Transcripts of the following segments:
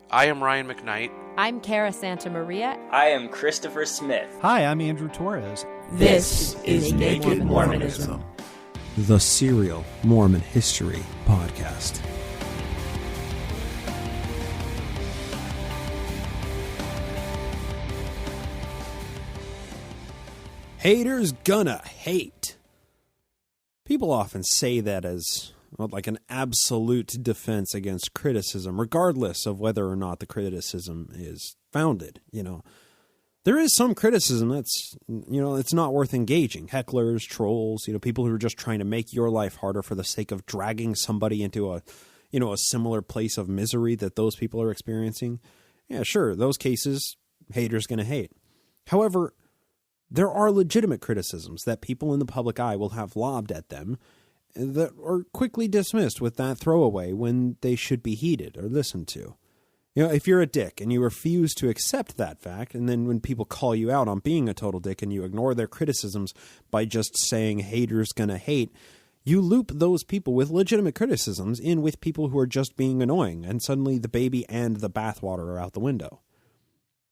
I am Ryan McKnight. I'm Cara Santa Maria. I am Christopher Smith. Hi, I'm Andrew Torres. This is Naked Mormonism, the serial Mormon history podcast. Haters gonna hate. People often say that as like an absolute defense against criticism, regardless of whether or not the criticism is founded. There is some criticism that's, it's not worth engaging. Hecklers, trolls, people who are just trying to make your life harder for the sake of dragging somebody into a similar place of misery that those people are experiencing. Yeah, sure, those cases, haters gonna hate. However, there are legitimate criticisms that people in the public eye will have lobbed at them that are quickly dismissed with that throwaway when they should be heeded or listened to. If you're a dick and you refuse to accept that fact, and then when people call you out on being a total dick and you ignore their criticisms by just saying haters gonna hate, you loop those people with legitimate criticisms in with people who are just being annoying, and suddenly the baby and the bathwater are out the window.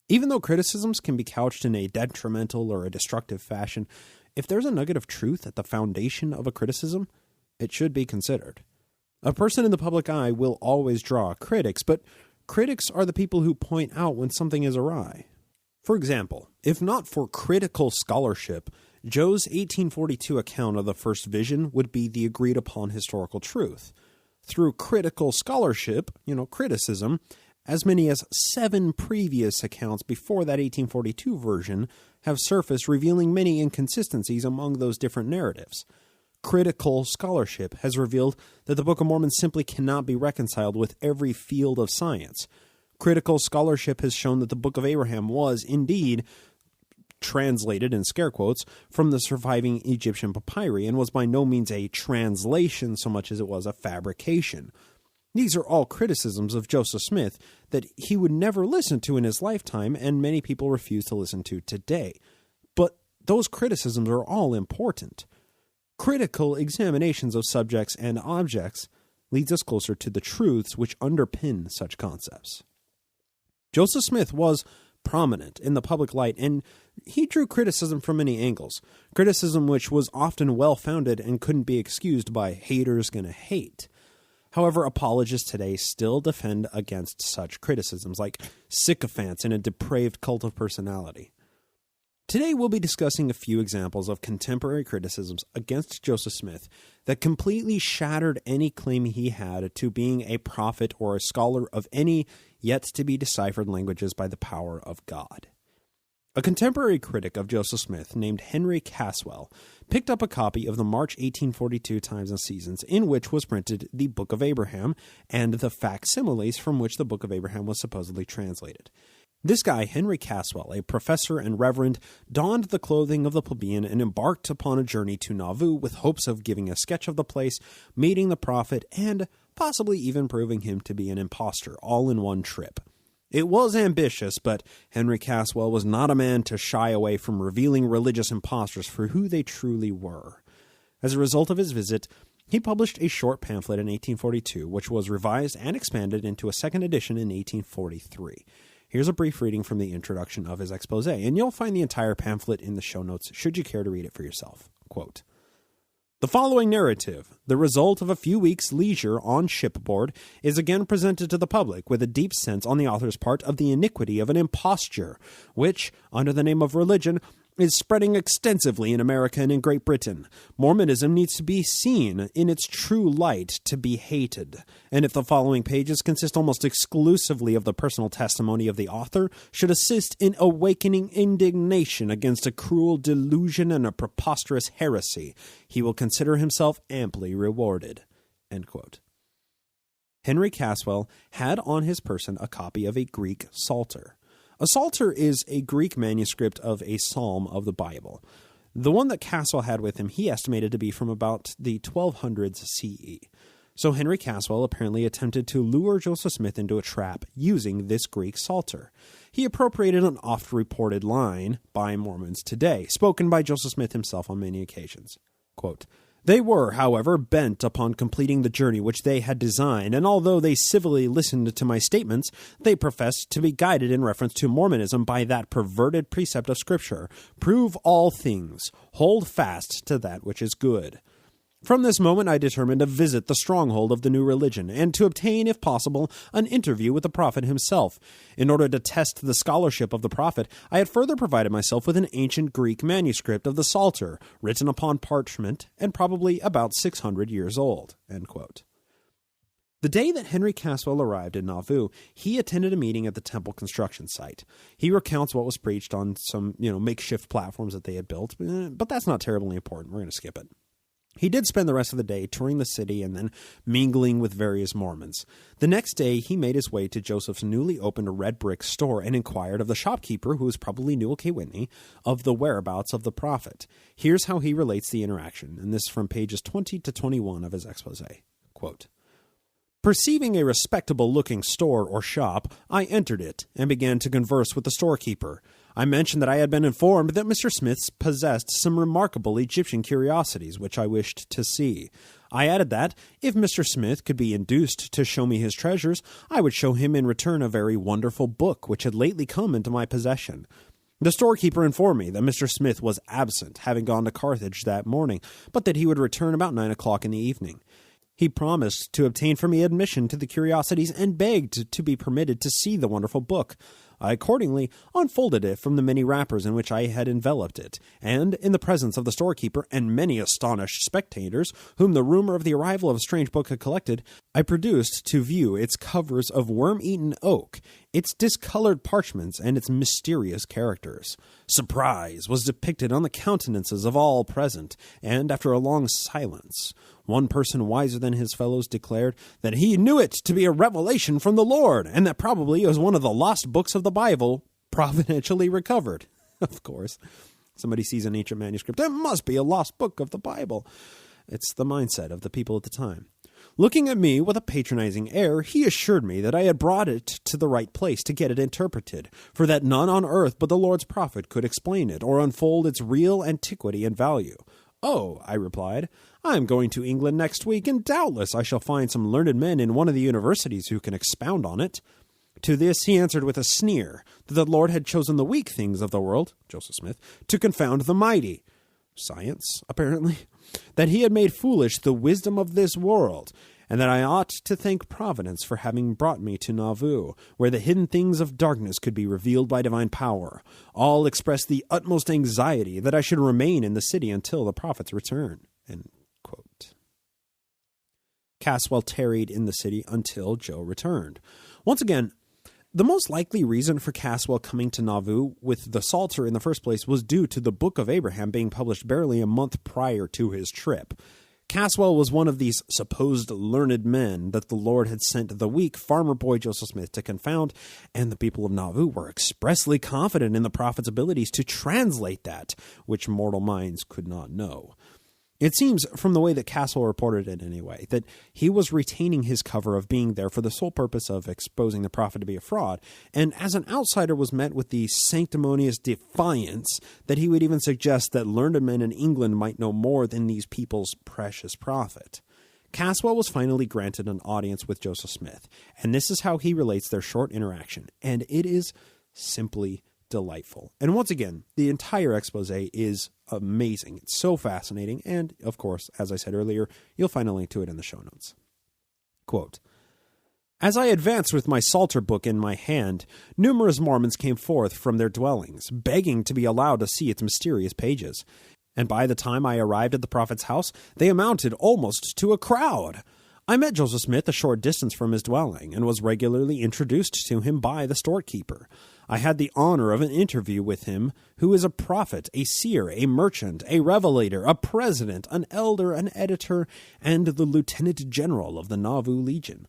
Even though criticisms can be couched in a detrimental or a destructive fashion, if there's a nugget of truth at the foundation of a criticism, it should be considered. A person in the public eye will always draw critics, but critics are the people who point out when something is awry. For example, if not for critical scholarship, Joe's 1842 account of the first vision would be the agreed-upon historical truth. Through critical scholarship, criticism, as many as 7 previous accounts before that 1842 version have surfaced, revealing many inconsistencies among those different narratives. Critical scholarship has revealed that the Book of Mormon simply cannot be reconciled with every field of science. Critical scholarship has shown that the Book of Abraham was, indeed, translated, in scare quotes, from the surviving Egyptian papyri and was by no means a translation so much as it was a fabrication. These are all criticisms of Joseph Smith that he would never listen to in his lifetime, and many people refuse to listen to today. But those criticisms are all important. Critical examinations of subjects and objects leads us closer to the truths which underpin such concepts. Joseph Smith was prominent in the public light, and he drew criticism from many angles, criticism which was often well-founded and couldn't be excused by haters gonna hate. However, apologists today still defend against such criticisms, like sycophants in a depraved cult of personality. Today we'll be discussing a few examples of contemporary criticisms against Joseph Smith that completely shattered any claim he had to being a prophet or a scholar of any yet-to-be-deciphered languages by the power of God. A contemporary critic of Joseph Smith named Henry Caswell picked up a copy of the March 1842 Times and Seasons, in which was printed the Book of Abraham and the facsimiles from which the Book of Abraham was supposedly translated. This guy, Henry Caswell, a professor and reverend, donned the clothing of the plebeian and embarked upon a journey to Nauvoo with hopes of giving a sketch of the place, meeting the prophet, and possibly even proving him to be an impostor, all in one trip. It was ambitious, but Henry Caswell was not a man to shy away from revealing religious impostors for who they truly were. As a result of his visit, he published a short pamphlet in 1842, which was revised and expanded into a second edition in 1843. Here's a brief reading from the introduction of his expose, and you'll find the entire pamphlet in the show notes should you care to read it for yourself. Quote, "The following narrative, the result of a few weeks' leisure on shipboard, is again presented to the public with a deep sense on the author's part of the iniquity of an imposture, which, under the name of religion, is spreading extensively in America and in Great Britain. Mormonism needs to be seen in its true light to be hated. And if the following pages consist almost exclusively of the personal testimony of the author, should assist in awakening indignation against a cruel delusion and a preposterous heresy, he will consider himself amply rewarded." End quote. Henry Caswell had on his person a copy of a Greek Psalter. A Psalter is a Greek manuscript of a psalm of the Bible. The one that Caswell had with him he estimated to be from about the 1200s CE. So Henry Caswell apparently attempted to lure Joseph Smith into a trap using this Greek Psalter. He appropriated an oft-reported line by Mormons today, spoken by Joseph Smith himself on many occasions. Quote, They were, however, bent upon completing the journey which they had designed, and although they civilly listened to my statements, they professed to be guided in reference to Mormonism by that perverted precept of Scripture, "Prove all things, hold fast to that which is good." From this moment I determined to visit the stronghold of the new religion, and to obtain, if possible, an interview with the prophet himself. In order to test the scholarship of the prophet, I had further provided myself with an ancient Greek manuscript of the Psalter, written upon parchment, and probably about 600 years old. End quote. The day that Henry Caswell arrived in Nauvoo, he attended a meeting at the temple construction site. He recounts what was preached on some, makeshift platforms that they had built, but that's not terribly important. We're going to skip it. He did spend the rest of the day touring the city and then mingling with various Mormons. The next day, he made his way to Joseph's newly opened red brick store and inquired of the shopkeeper, who was probably Newell K. Whitney, of the whereabouts of the prophet. Here's how he relates the interaction, and this is from pages 20 to 21 of his expose. Quote, "Perceiving a respectable-looking store or shop, I entered it and began to converse with the storekeeper. I mentioned that I had been informed that Mr. Smith possessed some remarkable Egyptian curiosities which I wished to see. I added that, if Mr. Smith could be induced to show me his treasures, I would show him in return a very wonderful book which had lately come into my possession. The storekeeper informed me that Mr. Smith was absent, having gone to Carthage that morning, but that he would return about 9 o'clock in the evening. He promised to obtain for me admission to the curiosities and begged to be permitted to see the wonderful book. I accordingly unfolded it from the many wrappers in which I had enveloped it, and, in the presence of the storekeeper and many astonished spectators, whom the rumor of the arrival of a strange book had collected, I produced to view its covers of worm-eaten oak, its discolored parchments, and its mysterious characters. Surprise was depicted on the countenances of all present, and, after a long silence, one person wiser than his fellows declared that he knew it to be a revelation from the Lord, and that probably it was one of the lost books of the Bible providentially recovered. Of course, somebody sees an ancient manuscript. It must be a lost book of the Bible. It's the mindset of the people at the time. Looking at me with a patronizing air, he assured me that I had brought it to the right place to get it interpreted, for that none on earth but the Lord's prophet could explain it or unfold its real antiquity and value. "Oh," I replied, "I am going to England next week, and doubtless I shall find some learned men in one of the universities who can expound on it." To this he answered with a sneer that the Lord had chosen the weak things of the world, Joseph Smith, to confound the mighty, science, apparently, that he had made foolish the wisdom of this world, and that I ought to thank Providence for having brought me to Nauvoo, where the hidden things of darkness could be revealed by divine power. All expressed the utmost anxiety that I should remain in the city until the prophet's return. End quote. Caswell tarried in the city until Joe returned. Once again, the most likely reason for Caswell coming to Nauvoo with the Psalter in the first place was due to the Book of Abraham being published barely a month prior to his trip. Caswell was one of these supposed learned men that the Lord had sent the weak farmer boy Joseph Smith to confound, and the people of Nauvoo were expressly confident in the prophet's abilities to translate that which mortal minds could not know. It seems, from the way that Caswell reported it anyway, that he was retaining his cover of being there for the sole purpose of exposing the prophet to be a fraud, and as an outsider was met with the sanctimonious defiance that he would even suggest that learned men in England might know more than these people's precious prophet. Caswell was finally granted an audience with Joseph Smith, and this is how he relates their short interaction, and it is simply delightful. And once again, the entire expose is amazing. It's so fascinating, and, of course, as I said earlier, you'll find a link to it in the show notes. Quote, "As I advanced with my Psalter book in my hand, numerous Mormons came forth from their dwellings, begging to be allowed to see its mysterious pages. And by the time I arrived at the prophet's house, they amounted almost to a crowd. I met Joseph Smith a short distance from his dwelling, and was regularly introduced to him by the storekeeper. I had the honor of an interview with him, who is a prophet, a seer, a merchant, a revelator, a president, an elder, an editor, and the lieutenant general of the Nauvoo Legion.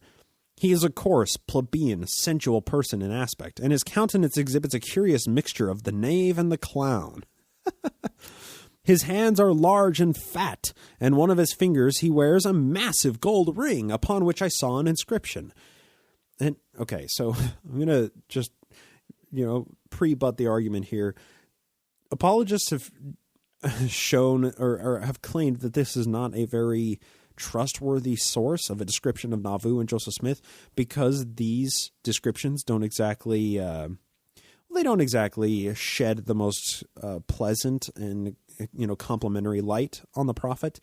He is a coarse, plebeian, sensual person in aspect, and his countenance exhibits a curious mixture of the knave and the clown. His hands are large and fat, and one of his fingers he wears a massive gold ring, upon which I saw an inscription." And, okay, so I'm going to just, pre-butt the argument here. Apologists have, shown or have claimed that this is not a very trustworthy source of a description of Nauvoo and Joseph Smith, because these descriptions don't exactly shed the most pleasant and complimentary light on the prophet.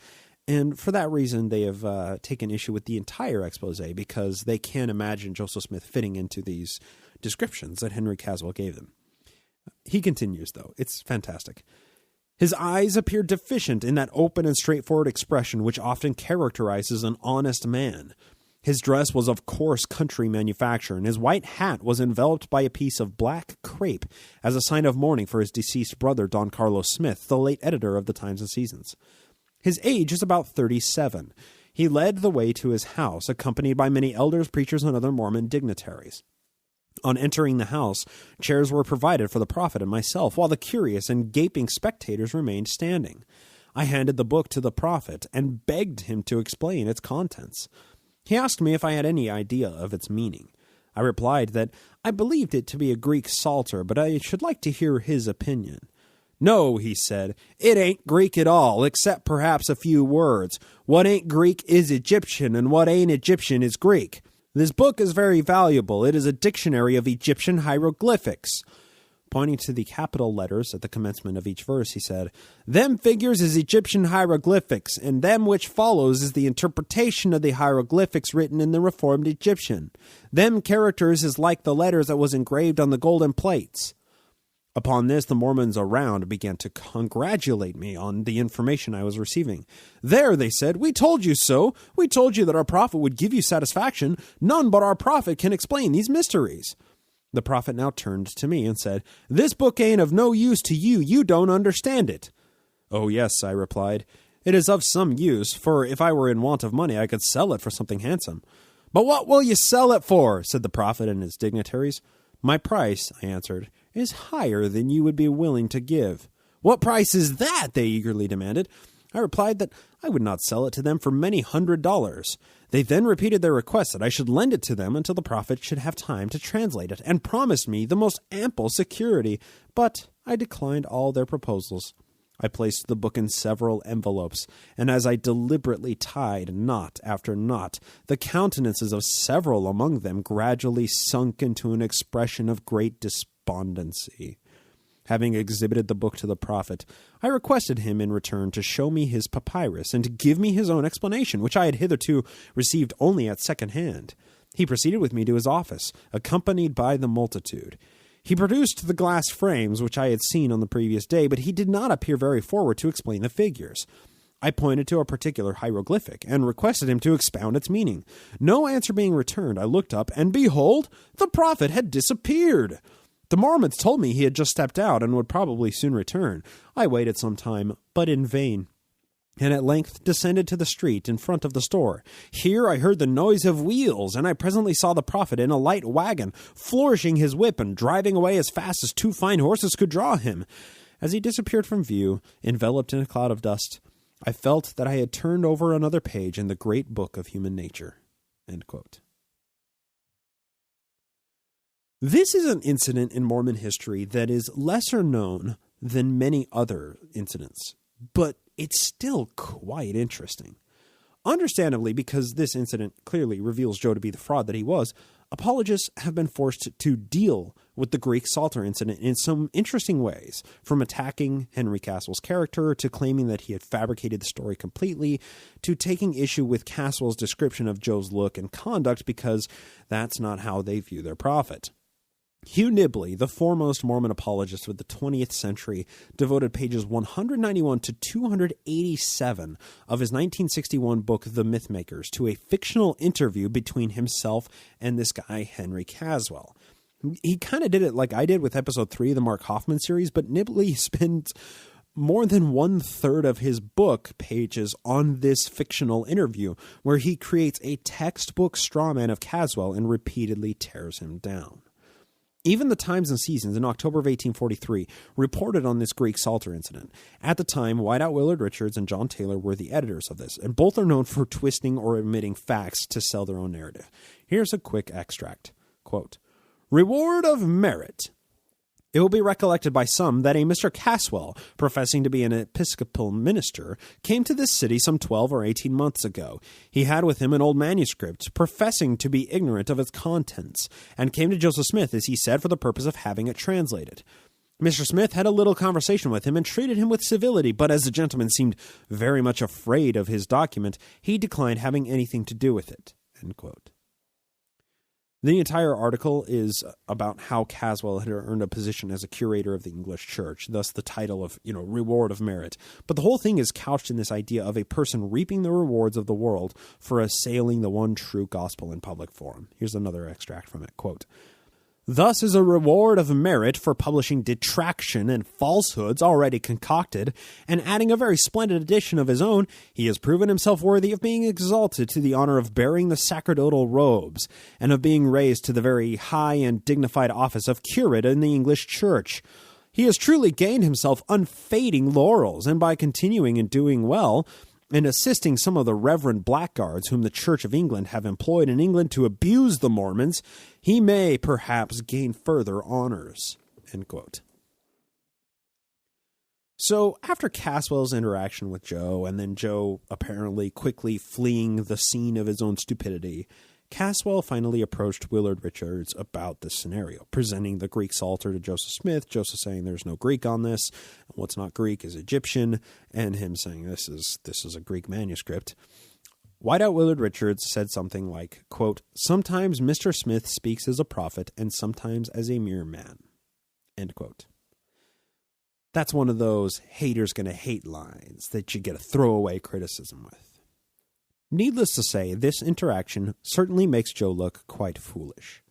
And for that reason, they have taken issue with the entire expose, because they can't imagine Joseph Smith fitting into these descriptions that Henry Caswell gave them. He continues, though. It's fantastic. His eyes appeared deficient in that open and straightforward expression which often characterizes an honest man. His dress was of coarse country manufacture, and his white hat was enveloped by a piece of black crape as a sign of mourning for his deceased brother, Don Carlos Smith, the late editor of the Times and Seasons. His age is about 37. He led the way to his house, accompanied by many elders, preachers, and other Mormon dignitaries. On entering the house, chairs were provided for the prophet and myself, while the curious and gaping spectators remained standing. I handed the book to the prophet and begged him to explain its contents. He asked me if I had any idea of its meaning. I replied that I believed it to be a Greek Psalter, but I should like to hear his opinion. "No," he said, "it ain't Greek at all, except perhaps a few words. What ain't Greek is Egyptian, and what ain't Egyptian is Greek. This book is very valuable. It is a dictionary of Egyptian hieroglyphics." Pointing to the capital letters at the commencement of each verse, he said, "Them figures is Egyptian hieroglyphics, and them which follows is the interpretation of the hieroglyphics written in the Reformed Egyptian. Them characters is like the letters that was engraved on the golden plates." Upon this, the Mormons around began to congratulate me on the information I was receiving. "There," they said, "we told you so. We told you that our prophet would give you satisfaction. None but our prophet can explain these mysteries." The prophet now turned to me and said, "This book ain't of no use to you. You don't understand it." "Oh, yes," I replied. "It is of some use, for if I were in want of money, I could sell it for something handsome." "But what will you sell it for?" said the prophet and his dignitaries. "My price," I answered, "is higher than you would be willing to give." "What price is that?" they eagerly demanded. I replied that I would not sell it to them for many $100s. They then repeated their request that I should lend it to them until the prophet should have time to translate it, and promised me the most ample security, but I declined all their proposals. I placed the book in several envelopes, and as I deliberately tied knot after knot, the countenances of several among them gradually sunk into an expression of great despondency. Having exhibited the book to the prophet, I requested him in return to show me his papyrus and to give me his own explanation, which I had hitherto received only at second hand. He proceeded with me to his office, accompanied by the multitude. He produced the glass frames which I had seen on the previous day, but he did not appear very forward to explain the figures. I pointed to a particular hieroglyphic and requested him to expound its meaning. No answer being returned, I looked up, and behold, the prophet had disappeared. The Mormons told me he had just stepped out and would probably soon return. I waited some time, but in vain, and at length descended to the street in front of the store. Here I heard the noise of wheels, and I presently saw the prophet in a light wagon, flourishing his whip and driving away as fast as two fine horses could draw him. As he disappeared from view, enveloped in a cloud of dust, I felt that I had turned over another page in the great book of human nature. End quote. This is an incident in Mormon history that is lesser known than many other incidents, but it's still quite interesting. Understandably, because this incident clearly reveals Joe to be the fraud that he was, apologists have been forced to deal with the Greek Psalter incident in some interesting ways, from attacking Henry Caswell's character to claiming that he had fabricated the story completely, to taking issue with Caswell's description of Joe's look and conduct because that's not how they view their prophet. Hugh Nibley, the foremost Mormon apologist of the 20th century, devoted pages 191 to 287 of his 1961 book, The Mythmakers, to a fictional interview between himself and this guy, Henry Caswell. He kind of did it like I did with episode 3 of the Mark Hoffman series, but Nibley spent more than 1/3 of his book pages on this fictional interview, where he creates a textbook strawman of Caswell and repeatedly tears him down. Even the Times and Seasons in October of 1843 reported on this Greek Psalter incident. At the time, Whiteout Willard Richards and John Taylor were the editors of this, and both are known for twisting or omitting facts to sell their own narrative. Here's a quick extract. Quote, "Reward of merit. It will be recollected by some that a Mr. Caswell, professing to be an Episcopal minister, came to this city some 12 or 18 months ago. He had with him an old manuscript, professing to be ignorant of its contents, and came to Joseph Smith, as he said, for the purpose of having it translated. Mr. Smith had a little conversation with him and treated him with civility, but as the gentleman seemed very much afraid of his document, he declined having anything to do with it." End quote. The entire article is about how Caswell had earned a position as a curator of the English church, thus the title of, reward of merit. But the whole thing is couched in this idea of a person reaping the rewards of the world for assailing the one true gospel in public forum. Here's another extract from it, quote, "Thus is a reward of merit for publishing detraction and falsehoods already concocted, and adding a very splendid addition of his own, he has proven himself worthy of being exalted to the honor of bearing the sacerdotal robes, and of being raised to the very high and dignified office of curate in the English church. He has truly gained himself unfading laurels, and by continuing and doing well, and assisting some of the reverend blackguards whom the Church of England have employed in England to abuse the Mormons, he may perhaps gain further honors." End quote. So after Caswell's interaction with Joe, and then Joe apparently quickly fleeing the scene of his own stupidity, Caswell finally approached Willard Richards about this scenario, presenting the Greek Psalter to Joseph Smith, Joseph saying there's no Greek on this, what's not Greek is Egyptian, and him saying this is a Greek manuscript. Whiteout Willard Richards said something like, quote, "Sometimes Mr. Smith speaks as a prophet and sometimes as a mere man." End quote. That's one of those haters gonna hate lines that you get a throwaway criticism with. Needless to say, this interaction certainly makes Joe look quite foolish.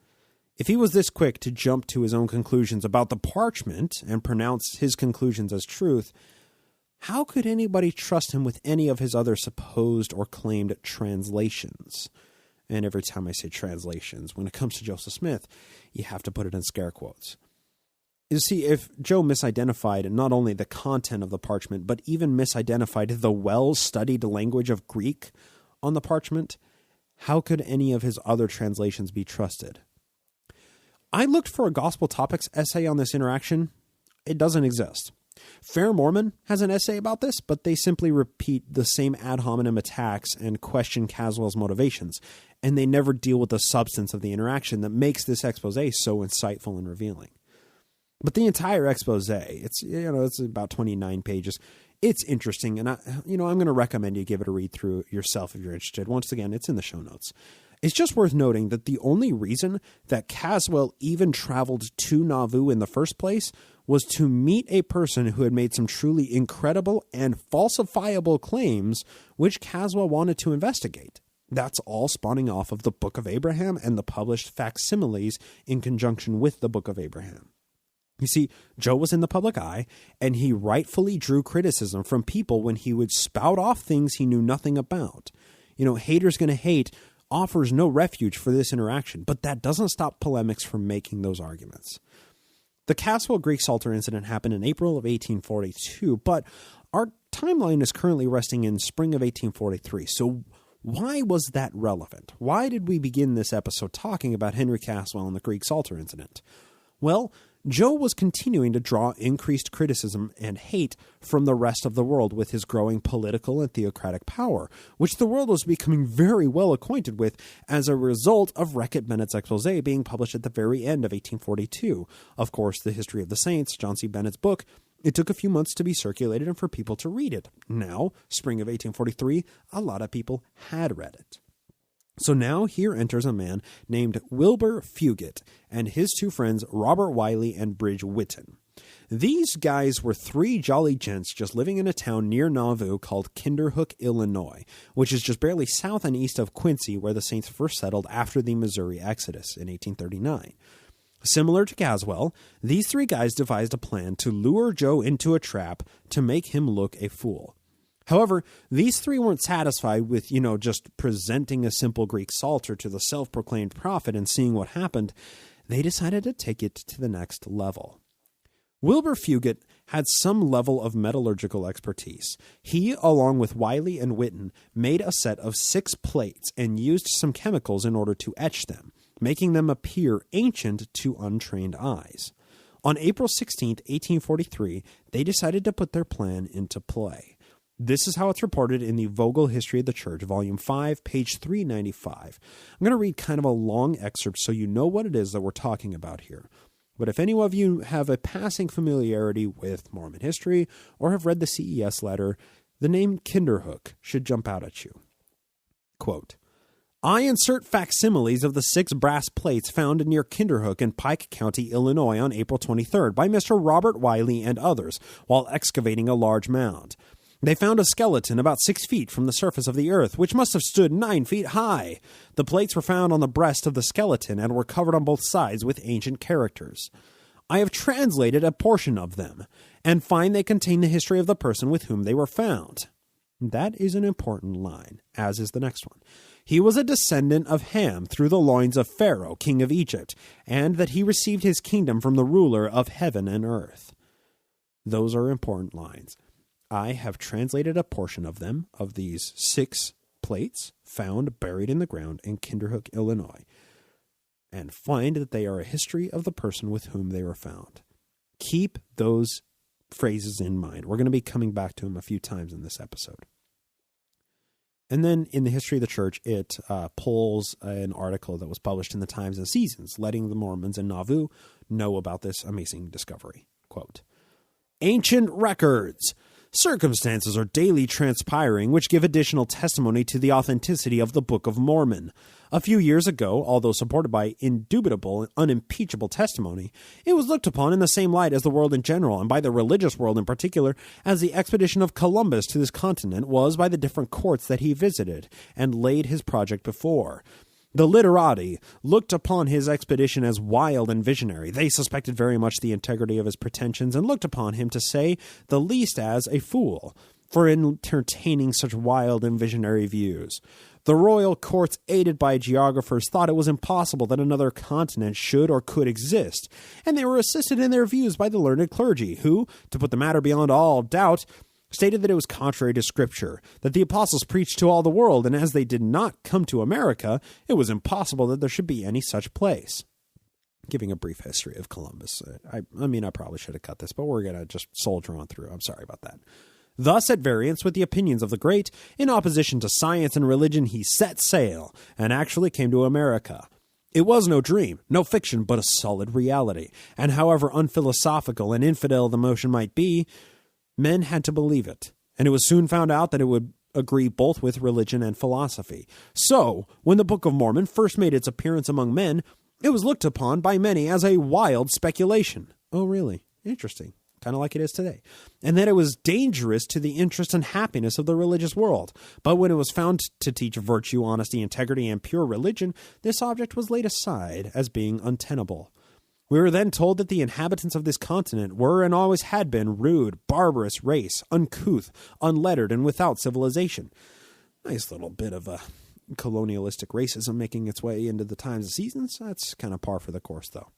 If he was this quick to jump to his own conclusions about the parchment and pronounce his conclusions as truth, how could anybody trust him with any of his other supposed or claimed translations? And every time I say translations, when it comes to Joseph Smith, you have to put it in scare quotes. You see, if Joe misidentified not only the content of the parchment, but even misidentified the well-studied language of Greek on the parchment, how could any of his other translations be trusted? I looked for a Gospel Topics essay on this interaction. It doesn't exist. Fair Mormon has an essay about this, but they simply repeat the same ad hominem attacks and question Caswell's motivations, and they never deal with the substance of the interaction that makes this expose so insightful and revealing. But the entire expose, it's about 29 pages. It's interesting, and I'm going to recommend you give it a read through yourself if you're interested. Once again, it's in the show notes. It's just worth noting that the only reason that Caswell even traveled to Nauvoo in the first place was to meet a person who had made some truly incredible and falsifiable claims, which Caswell wanted to investigate. That's all spawning off of the Book of Abraham and the published facsimiles in conjunction with the Book of Abraham. You see, Joe was in the public eye, and he rightfully drew criticism from people when he would spout off things he knew nothing about. Haters gonna hate offers no refuge for this interaction, but that doesn't stop polemics from making those arguments. The Caswell Greek Psalter incident happened in April of 1842, but our timeline is currently resting in spring of 1843, so why was that relevant? Why did we begin this episode talking about Henry Caswell and the Greek Psalter incident? Well, Joe was continuing to draw increased criticism and hate from the rest of the world with his growing political and theocratic power, which the world was becoming very well acquainted with as a result of Reckitt Bennett's expose being published at the very end of 1842. Of course, The History of the Saints, John C. Bennett's book, it took a few months to be circulated and for people to read it. Now, spring of 1843, a lot of people had read it. So now here enters a man named Wilbur Fugit and his two friends Robert Wiley and Bridge Whitten. These guys were three jolly gents just living in a town near Nauvoo called Kinderhook, Illinois, which is just barely south and east of Quincy, where the Saints first settled after the Missouri Exodus in 1839. Similar to Caswell, these three guys devised a plan to lure Joe into a trap to make him look a fool. However, these three weren't satisfied with, just presenting a simple Greek Psalter to the self-proclaimed prophet and seeing what happened. They decided to take it to the next level. Wilbur Fugit had some level of metallurgical expertise. He, along with Wiley and Whitten, made a set of 6 plates and used some chemicals in order to etch them, making them appear ancient to untrained eyes. On April 16, 1843, they decided to put their plan into play. This is how it's reported in the Vogel History of the Church, Volume 5, page 395. I'm going to read kind of a long excerpt so you know what it is that we're talking about here. But if any of you have a passing familiarity with Mormon history or have read the CES letter, the name Kinderhook should jump out at you. Quote, I insert facsimiles of the 6 brass plates found near Kinderhook in Pike County, Illinois on April 23rd by Mr. Robert Wiley and others while excavating a large mound. They found a skeleton about 6 feet from the surface of the earth, which must have stood 9 feet high. The plates were found on the breast of the skeleton and were covered on both sides with ancient characters. I have translated a portion of them, and find they contain the history of the person with whom they were found. That is an important line, as is the next one. He was a descendant of Ham through the loins of Pharaoh, king of Egypt, and that he received his kingdom from the ruler of heaven and earth. Those are important lines. I have translated a portion of them, of these 6 plates found buried in the ground in Kinderhook, Illinois, and find that they are a history of the person with whom they were found. Keep those phrases in mind. We're going to be coming back to them a few times in this episode. And then in the history of the church, it pulls an article that was published in the Times and Seasons, letting the Mormons in Nauvoo know about this amazing discovery. Quote, Ancient records. Circumstances are daily transpiring which give additional testimony to the authenticity of the Book of Mormon. A few years ago, although supported by indubitable and unimpeachable testimony, it was looked upon in the same light as the world in general, and by the religious world in particular, as the expedition of Columbus to this continent was by the different courts that he visited and laid his project before. The literati looked upon his expedition as wild and visionary. They suspected very much the integrity of his pretensions and looked upon him, to say the least, as a fool for entertaining such wild and visionary views. The royal courts, aided by geographers, thought it was impossible that another continent should or could exist, and they were assisted in their views by the learned clergy, who, to put the matter beyond all doubt, stated that it was contrary to Scripture, that the apostles preached to all the world, and as they did not come to America, it was impossible that there should be any such place. Giving a brief history of Columbus. I probably should have cut this, but we're going to just soldier on through. I'm sorry about that. Thus, at variance with the opinions of the great, in opposition to science and religion, he set sail, and actually came to America. It was no dream, no fiction, but a solid reality, and however unphilosophical and infidel the motion might be, men had to believe it, and it was soon found out that it would agree both with religion and philosophy. So, when the Book of Mormon first made its appearance among men, it was looked upon by many as a wild speculation. Oh, really? Interesting. Kind of like it is today. And that it was dangerous to the interest and happiness of the religious world. But when it was found to teach virtue, honesty, integrity, and pure religion, this object was laid aside as being untenable. We were then told that the inhabitants of this continent were and always had been rude, barbarous race, uncouth, unlettered, and without civilization. Nice little bit of a colonialistic racism making its way into the Times and Seasons. That's kind of par for the course, though.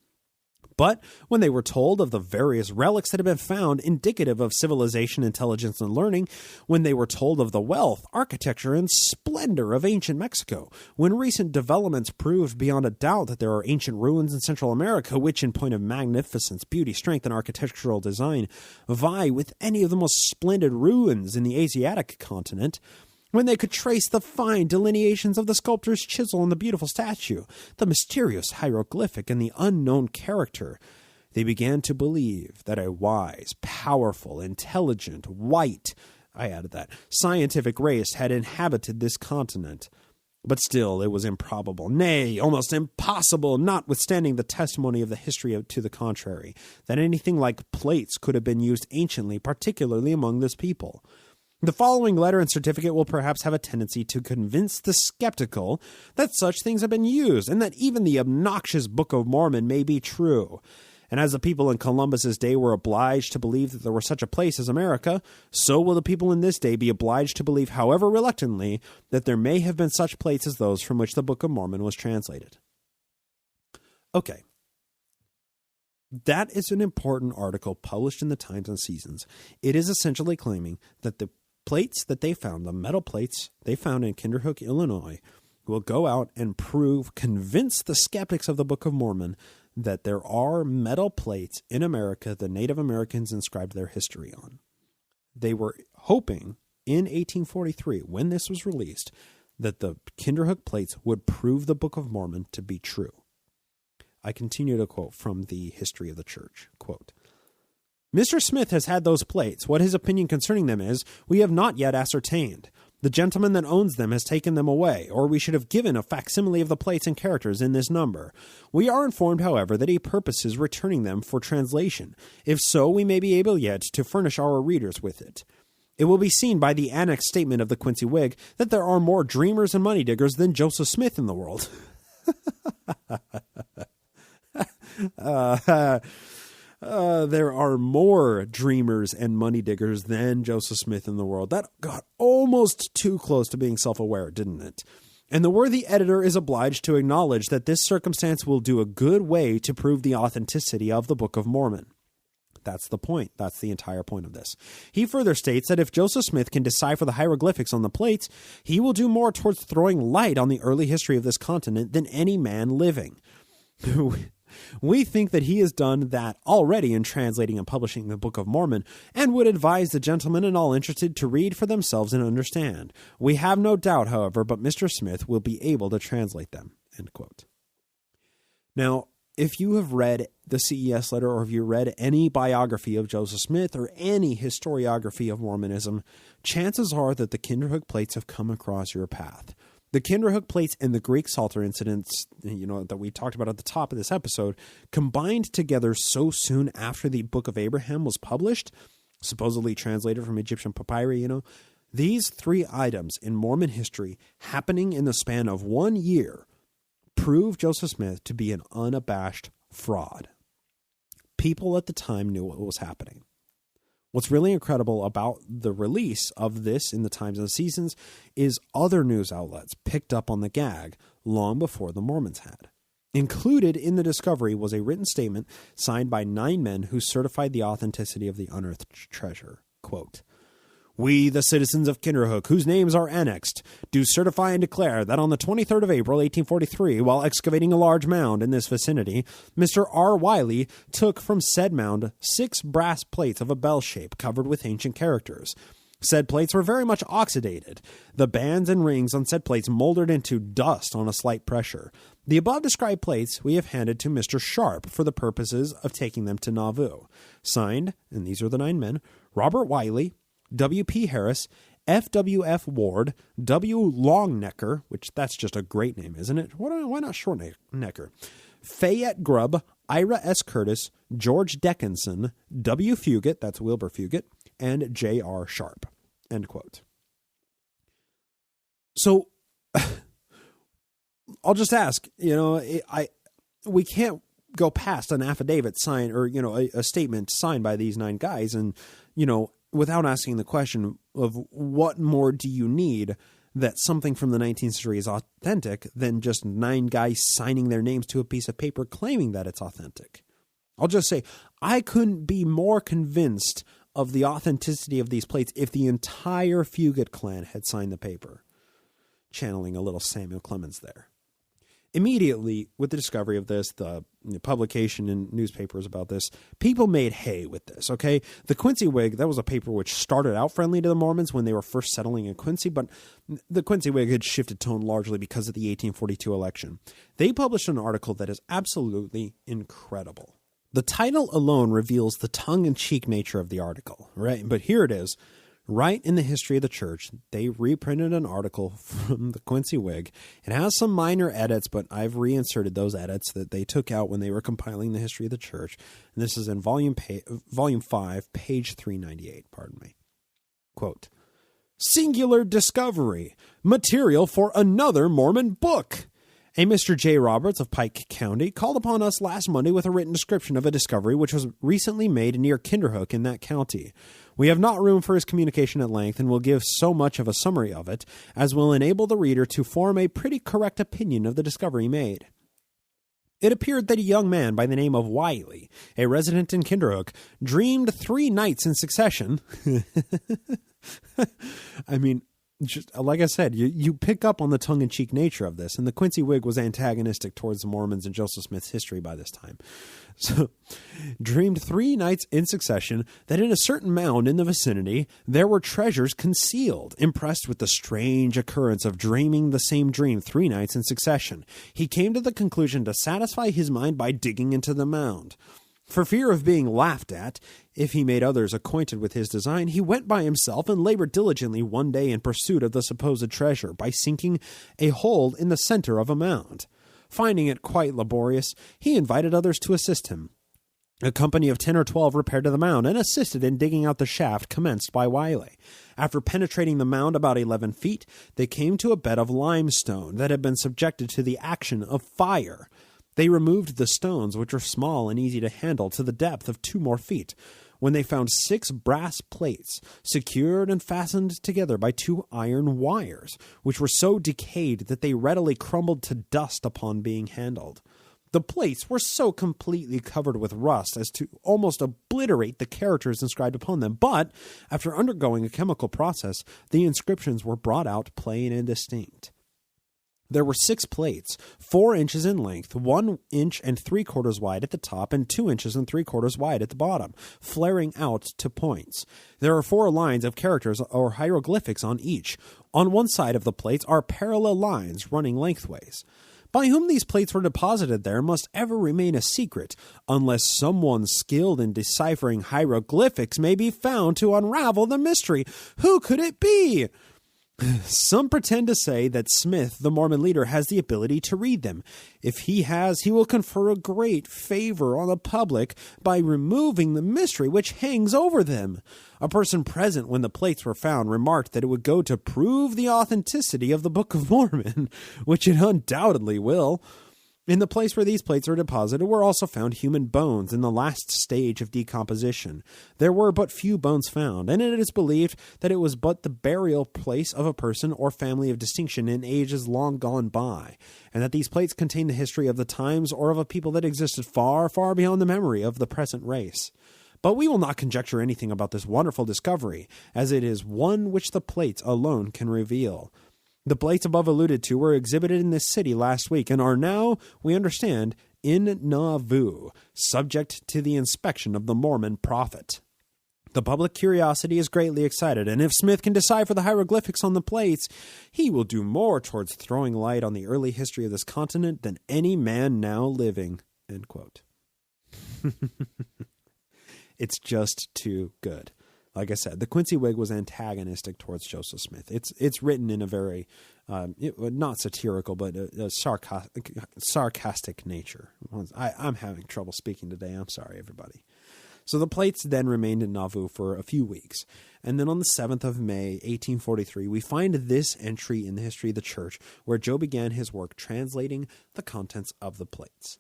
But when they were told of the various relics that had been found indicative of civilization, intelligence, and learning, when they were told of the wealth, architecture, and splendor of ancient Mexico, when recent developments proved beyond a doubt that there are ancient ruins in Central America which, in point of magnificence, beauty, strength, and architectural design, vie with any of the most splendid ruins in the Asiatic continent, when they could trace the fine delineations of the sculptor's chisel and the beautiful statue, the mysterious hieroglyphic and the unknown character, they began to believe that a wise, powerful, intelligent, white, scientific race had inhabited this continent. But still, it was improbable, nay, almost impossible, notwithstanding the testimony of the history to the contrary, that anything like plates could have been used anciently, particularly among this people. The following letter and certificate will perhaps have a tendency to convince the skeptical that such things have been used, and that even the obnoxious Book of Mormon may be true. And as the people in Columbus's day were obliged to believe that there were such a place as America, so will the people in this day be obliged to believe, however reluctantly, that there may have been such places as those from which the Book of Mormon was translated. Okay. That is an important article published in the Times and Seasons. It is essentially claiming that the plates that they found, the metal plates they found in Kinderhook, Illinois, will go out and convince the skeptics of the Book of Mormon that there are metal plates in America the Native Americans inscribed their history on. They were hoping in 1843, when this was released, that the Kinderhook Plates would prove the Book of Mormon to be true. I continue to quote from the History of the Church. Quote, Mr. Smith has had those plates. What his opinion concerning them is, we have not yet ascertained. The gentleman that owns them has taken them away, or we should have given a facsimile of the plates and characters in this number. We are informed, however, that he purposes returning them for translation. If so, we may be able yet to furnish our readers with it. It will be seen by the annexed statement of the Quincy Whig that there are more dreamers and money diggers than Joseph Smith in the world. There are more dreamers and money diggers than Joseph Smith in the world. That got almost too close to being self-aware, didn't it? And the worthy editor is obliged to acknowledge that this circumstance will do a good way to prove the authenticity of the Book of Mormon. That's the point. That's the entire point of this. He further states that if Joseph Smith can decipher the hieroglyphics on the plates, he will do more towards throwing light on the early history of this continent than any man living. We think that he has done that already in translating and publishing the Book of Mormon, and would advise the gentlemen and all interested to read for themselves and understand. We have no doubt, however, but Mr. Smith will be able to translate them. End quote. Now, if you have read the CES letter, or if you read any biography of Joseph Smith or any historiography of Mormonism, chances are that the Kinderhook Plates have come across your path. The Kinderhook Plates and the Greek Psalter incidents, that we talked about at the top of this episode, combined together so soon after the Book of Abraham was published, supposedly translated from Egyptian papyri, these three items in Mormon history happening in the span of 1 year prove Joseph Smith to be an unabashed fraud. People at the time knew what was happening. What's really incredible about the release of this in the Times and Seasons is other news outlets picked up on the gag long before the Mormons had. Included in the discovery was a written statement signed by 9 men who certified the authenticity of the unearthed treasure. Quote, We, the citizens of Kinderhook, whose names are annexed, do certify and declare that on the 23rd of April, 1843, while excavating a large mound in this vicinity, Mr. R. Wiley took from said mound 6 brass plates of a bell shape covered with ancient characters. Said plates were very much oxidated. The bands and rings on said plates moldered into dust on a slight pressure. The above described plates we have handed to Mr. Sharp for the purposes of taking them to Nauvoo. Signed, and these are the 9 men, Robert Wiley, W.P. Harris, F.W.F. Ward, W. Longnecker, which that's just a great name, isn't it? Why not Shortnecker? Fayette Grubb, Ira S. Curtis, George Dickinson, W. Fugit, that's Wilbur Fugit, and J.R. Sharp. End quote. So, I'll just ask, we can't go past an affidavit signed or, a statement signed by these 9 guys and, without asking the question of what more do you need that something from the 19th century is authentic than just 9 guys signing their names to a piece of paper claiming that it's authentic. I'll just say, I couldn't be more convinced of the authenticity of these plates if the entire Fugit clan had signed the paper. Channeling a little Samuel Clemens there. Immediately, with the discovery of this, the publication in newspapers about this, people made hay with this, okay? The Quincy Whig, that was a paper which started out friendly to the Mormons when they were first settling in Quincy, but the Quincy Whig had shifted tone largely because of the 1842 election. They published an article that is absolutely incredible. The title alone reveals the tongue-in-cheek nature of the article, right? But here it is. Right in the history of the church, they reprinted an article from the Quincy Whig. It has some minor edits, but I've reinserted those edits that they took out when they were compiling the history of the church. And this is in volume 5, page 398, pardon me. Quote, Singular discovery, material for another Mormon book. A Mr. J. Roberts of Pike County called upon us last Monday with a written description of a discovery which was recently made near Kinderhook in that county. We have not room for his communication at length and will give so much of a summary of it as will enable the reader to form a pretty correct opinion of the discovery made. It appeared that a young man by the name of Wiley, a resident in Kinderhook, dreamed 3 nights in succession. I mean, just like I said, you pick up on the tongue-in-cheek nature of this, and the Quincy wig was antagonistic towards the Mormons and Joseph Smith's history by this time. So, dreamed 3 nights in succession that in a certain mound in the vicinity there were treasures concealed. Impressed with the strange occurrence of dreaming the same dream 3 nights in succession, he came to the conclusion to satisfy his mind by digging into the mound. For fear of being laughed at, if he made others acquainted with his design, he went by himself and labored diligently one day in pursuit of the supposed treasure by sinking a hole in the center of a mound. Finding it quite laborious, he invited others to assist him. A company of 10 or 12 repaired to the mound and assisted in digging out the shaft commenced by Wiley. After penetrating the mound about 11 feet, they came to a bed of limestone that had been subjected to the action of fire. They removed the stones, which were small and easy to handle, to the depth of 2 more feet, when they found 6 brass plates, secured and fastened together by 2 iron wires, which were so decayed that they readily crumbled to dust upon being handled. The plates were so completely covered with rust as to almost obliterate the characters inscribed upon them, but, after undergoing a chemical process, the inscriptions were brought out plain and distinct. There were 6 plates, 4 inches in length, 1 inch and 3/4 wide at the top, and 2 inches and 3/4 wide at the bottom, flaring out to points. There are 4 lines of characters or hieroglyphics on each. On one side of the plates are parallel lines running lengthways. By whom these plates were deposited there must ever remain a secret, unless someone skilled in deciphering hieroglyphics may be found to unravel the mystery. Who could it be? Some pretend to say that Smith, the Mormon leader, has the ability to read them. If he has, he will confer a great favor on the public by removing the mystery which hangs over them. A person present when the plates were found remarked that it would go to prove the authenticity of the Book of Mormon, which it undoubtedly will. In the place where these plates are deposited were also found human bones in the last stage of decomposition. There were but few bones found, and it is believed that it was but the burial place of a person or family of distinction in ages long gone by, and that these plates contain the history of the times or of a people that existed far, far beyond the memory of the present race. But we will not conjecture anything about this wonderful discovery, as it is one which the plates alone can reveal. The plates above alluded to were exhibited in this city last week and are now, we understand, in Nauvoo, subject to the inspection of the Mormon prophet. The public curiosity is greatly excited, and if Smith can decipher the hieroglyphics on the plates, he will do more towards throwing light on the early history of this continent than any man now living." End quote. It's just too good. Like I said, the Quincy wig was antagonistic towards Joseph Smith. It's written in a very, not satirical, but a sarcastic nature. I'm having trouble speaking today. I'm sorry, everybody. So the plates then remained in Nauvoo for a few weeks. And then on the 7th of May, 1843, we find this entry in the history of the church where Joe began his work translating the contents of the plates.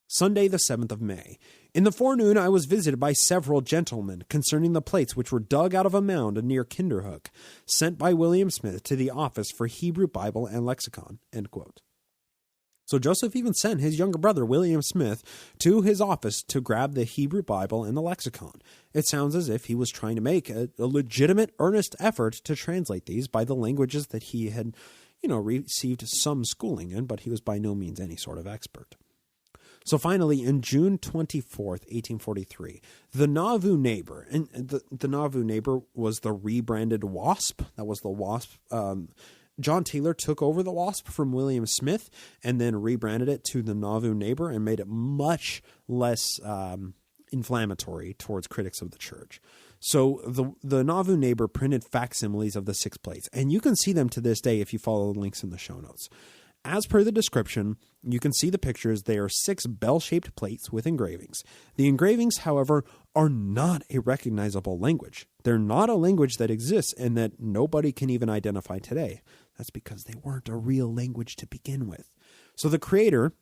Sunday, the 7th of May. In the forenoon, I was visited by several gentlemen concerning the plates which were dug out of a mound near Kinderhook, sent by William Smith to the office for Hebrew Bible and Lexicon. End quote. So Joseph even sent his younger brother, William Smith, to his office to grab the Hebrew Bible and the Lexicon. It sounds as if he was trying to make a legitimate, earnest effort to translate these by the languages that he had, received some schooling in, but he was by no means any sort of expert. So finally, in June 24th, 1843, the Nauvoo Neighbor, and the Nauvoo Neighbor was the rebranded Wasp. That was the Wasp. John Taylor took over the Wasp from William Smith and then rebranded it to the Nauvoo Neighbor and made it much less inflammatory towards critics of the church. So the Nauvoo Neighbor printed facsimiles of the 6 plates, and you can see them to this day if you follow the links in the show notes. As per the description, you can see the pictures. They are 6 bell-shaped plates with engravings. The engravings, however, are not a recognizable language. They're not a language that exists and that nobody can even identify today. That's because they weren't a real language to begin with. So the creator,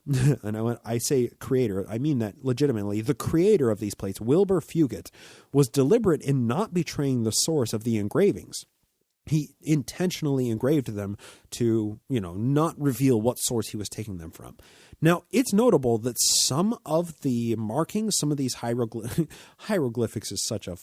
and when I say creator, I mean that legitimately, the creator of these plates, Wilbur Fugit, was deliberate in not betraying the source of the engravings. He intentionally engraved them to, not reveal what source he was taking them from. Now, it's notable that some of the markings, some of these hieroglyphics is such a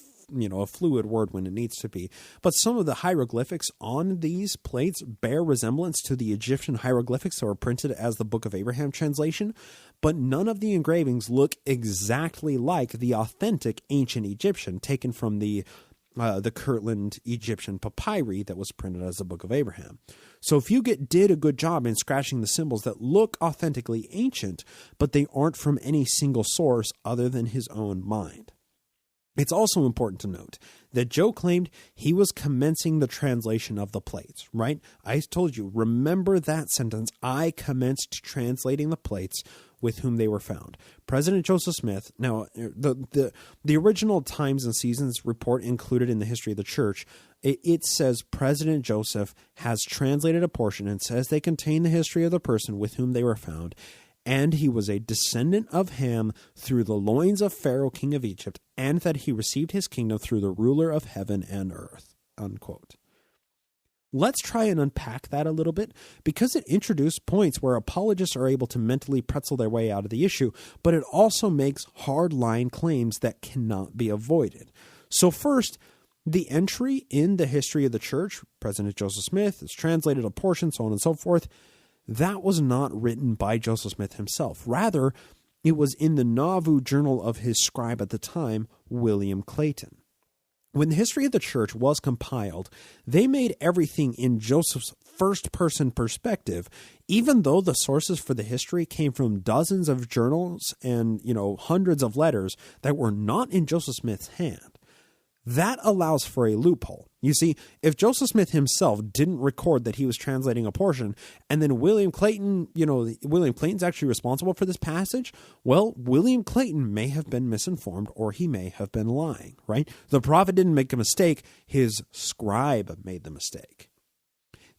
fluid word when it needs to be, but some of the hieroglyphics on these plates bear resemblance to the Egyptian hieroglyphics that were printed as the Book of Abraham translation, but none of the engravings look exactly like the authentic ancient Egyptian taken from the Kirtland Egyptian papyri that was printed as the Book of Abraham. So if you did a good job in scratching the symbols that look authentically ancient, but they aren't from any single source other than his own mind. It's also important to note that Joe claimed he was commencing the translation of the plates, right? I told you, remember that sentence, I commenced translating the plates with whom they were found. President Joseph Smith, now the original Times and Seasons report included in the history of the church, it says President Joseph has translated a portion and says they contain the history of the person with whom they were found, and he was a descendant of Ham through the loins of Pharaoh, king of Egypt, and that he received his kingdom through the ruler of heaven and earth, unquote. Let's try and unpack that a little bit, because it introduced points where apologists are able to mentally pretzel their way out of the issue, but it also makes hard-line claims that cannot be avoided. So first, the entry in the history of the church, President Joseph Smith has translated a portion, so on and so forth, that was not written by Joseph Smith himself. Rather, it was in the Nauvoo journal of his scribe at the time, William Clayton. When the history of the church was compiled, they made everything in Joseph's first-person perspective, even though the sources for the history came from dozens of journals and, hundreds of letters that were not in Joseph Smith's hand. That allows for a loophole. You see, if Joseph Smith himself didn't record that he was translating a portion, and then William Clayton, William Clayton's actually responsible for this passage, well, William Clayton may have been misinformed or he may have been lying, right? The prophet didn't make a mistake, his scribe made the mistake.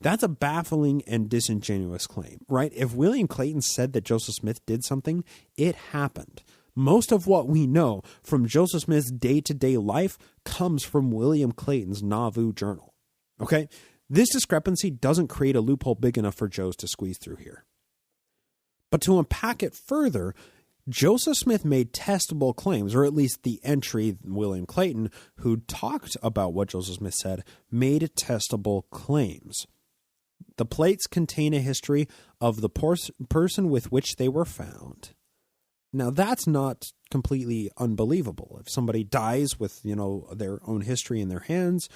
That's a baffling and disingenuous claim, right? If William Clayton said that Joseph Smith did something, it happened. Most of what we know from Joseph Smith's day-to-day life comes from William Clayton's Nauvoo journal. Okay? This discrepancy doesn't create a loophole big enough for Joe's to squeeze through here. But to unpack it further, Joseph Smith made testable claims, or at least the entry, William Clayton, who talked about what Joseph Smith said, made testable claims. The plates contain a history of the person with which they were found. Now, that's not completely unbelievable. If somebody dies with, their own history in their hands,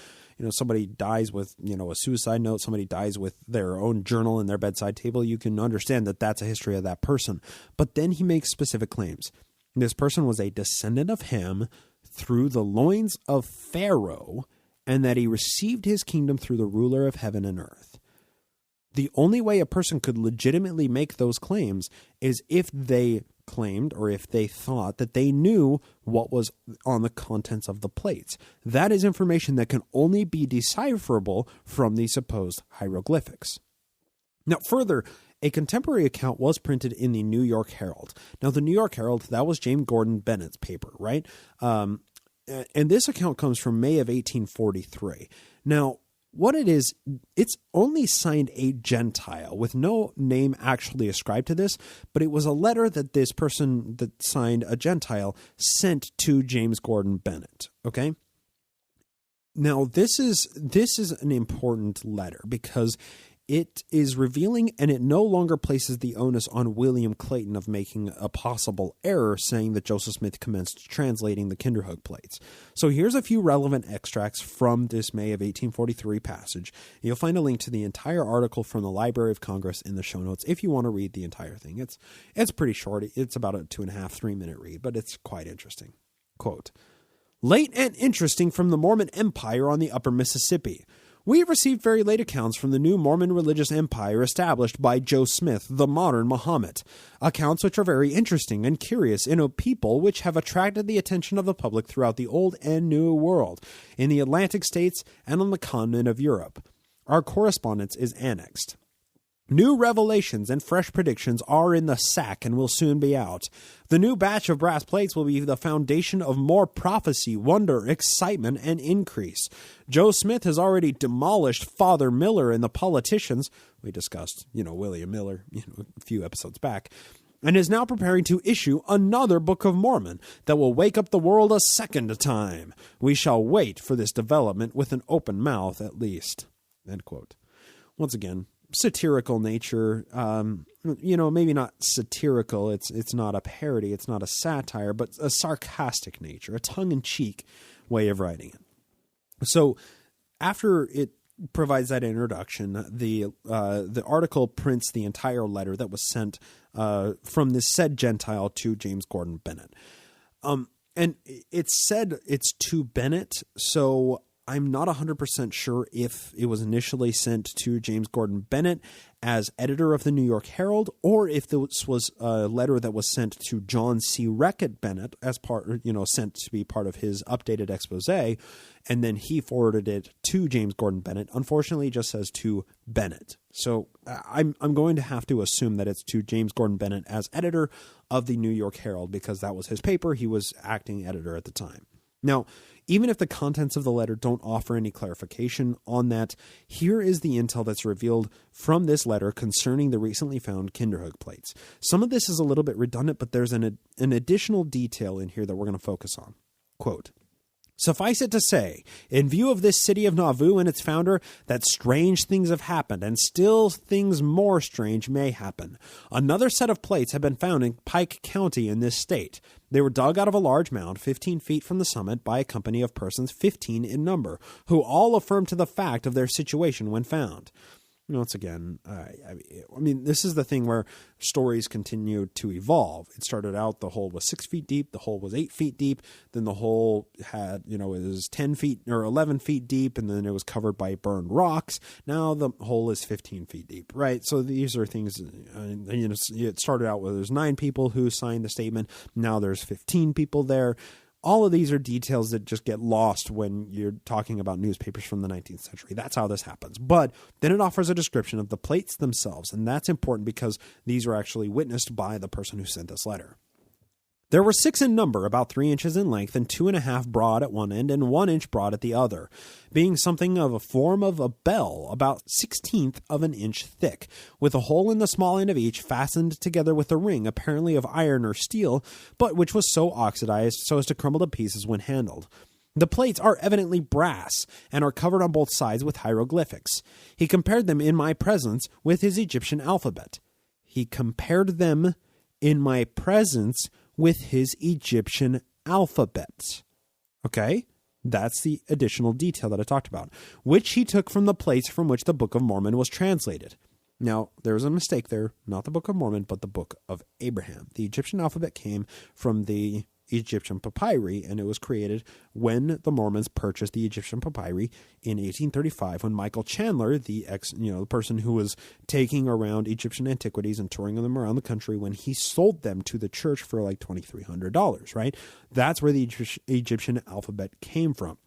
somebody dies with, a suicide note, somebody dies with their own journal in their bedside table, you can understand that that's a history of that person. But then he makes specific claims. This person was a descendant of Ham through the loins of Pharaoh, and that he received his kingdom through the ruler of heaven and earth. The only way a person could legitimately make those claims is if they claimed, or if they thought that they knew what was on the contents of the plates. That is information that can only be decipherable from the supposed hieroglyphics. Now, further, a contemporary account was printed in the New York Herald. Now, the New York Herald, that was James Gordon Bennett's paper, right? And this account comes from May of 1843. Now, what it is, it's only signed a Gentile with no name actually ascribed to this, but it was a letter that this person that signed a Gentile sent to James Gordon Bennett. Okay. Now this is an important letter because it is revealing, and it no longer places the onus on William Clayton of making a possible error, saying that Joseph Smith commenced translating the Kinderhook Plates. So here's a few relevant extracts from this May of 1843 passage. You'll find a link to the entire article from the Library of Congress in the show notes if you want to read the entire thing. It's pretty short. It's about a 2.5-3 minute read, but it's quite interesting. Quote, "Late and interesting from the Mormon Empire on the Upper Mississippi. We have received very late accounts from the new Mormon religious empire established by Joe Smith, the modern Muhammad. Accounts which are very interesting and curious in a people which have attracted the attention of the public throughout the Old and New World, in the Atlantic states and on the continent of Europe. Our correspondence is annexed. New revelations and fresh predictions are in the sack and will soon be out. The new batch of brass plates will be the foundation of more prophecy, wonder, excitement, and increase. Joe Smith has already demolished Father Miller and the politicians." We discussed, William Miller, a few episodes back. and is now preparing to issue another Book of Mormon that will wake up the world a second time. We shall wait for this development with an open mouth at least." End quote. Once again, satirical nature, maybe not satirical. It's not a parody. It's not a satire, but a sarcastic nature, a tongue-in-cheek way of writing it. So after it provides that introduction, the article prints the entire letter that was sent from this said Gentile to James Gordon Bennett. And it said it's to Bennett, so I'm not 100% sure if it was initially sent to James Gordon Bennett as editor of the New York Herald, or if this was a letter that was sent to John C. Reckitt Bennett as sent to be part of his updated expose, and then he forwarded it to James Gordon Bennett. Unfortunately, it just says to Bennett. So I'm going to have to assume that it's to James Gordon Bennett as editor of the New York Herald, because that was his paper. He was acting editor at the time. Now, even if the contents of the letter don't offer any clarification on that, here is the intel that's revealed from this letter concerning the recently found Kinderhook plates. Some of this is a little bit redundant, but there's an additional detail in here that we're going to focus on. Quote, "Suffice it to say, in view of this city of Nauvoo and its founder, that strange things have happened, and still things more strange may happen. Another set of plates have been found in Pike County in this state. They were dug out of a large mound 15 feet from the summit by a company of persons 15 in number, who all affirmed to the fact of their situation when found." Once again, this is the thing where stories continue to evolve. It started out, the hole was 6 feet deep, the hole was 8 feet deep, then the hole had, it was 10 feet or 11 feet deep, and then it was covered by burned rocks. Now the hole is 15 feet deep, right? So these are things, it started out with there's 9 people who signed the statement. Now there's 15 people there. All of these are details that just get lost when you're talking about newspapers from the 19th century. That's how this happens. But then it offers a description of the plates themselves, and that's important because these are actually witnessed by the person who sent this letter. "There were 6 in number, about 3 inches in length and 2.5 broad at one end and 1 inch broad at the other, being something of a form of a bell, about 1/16 of an inch thick, with a hole in the small end of each fastened together with a ring, apparently of iron or steel, but which was so oxidized so as to crumble to pieces when handled. The plates are evidently brass and are covered on both sides with hieroglyphics. He compared them in my presence with his Egyptian alphabet." He compared them in my presence with his Egyptian alphabet. Okay? That's the additional detail that I talked about, which he took from the plates from which the Book of Mormon was translated. Now, there's a mistake there, not the Book of Mormon, but the Book of Abraham. The Egyptian alphabet came from the Egyptian papyri, and it was created when the Mormons purchased the Egyptian papyri in 1835, when Michael Chandler, the person who was taking around Egyptian antiquities and touring them around the country, when he sold them to the church for like $2,300, right? That's where the Egyptian alphabet came from.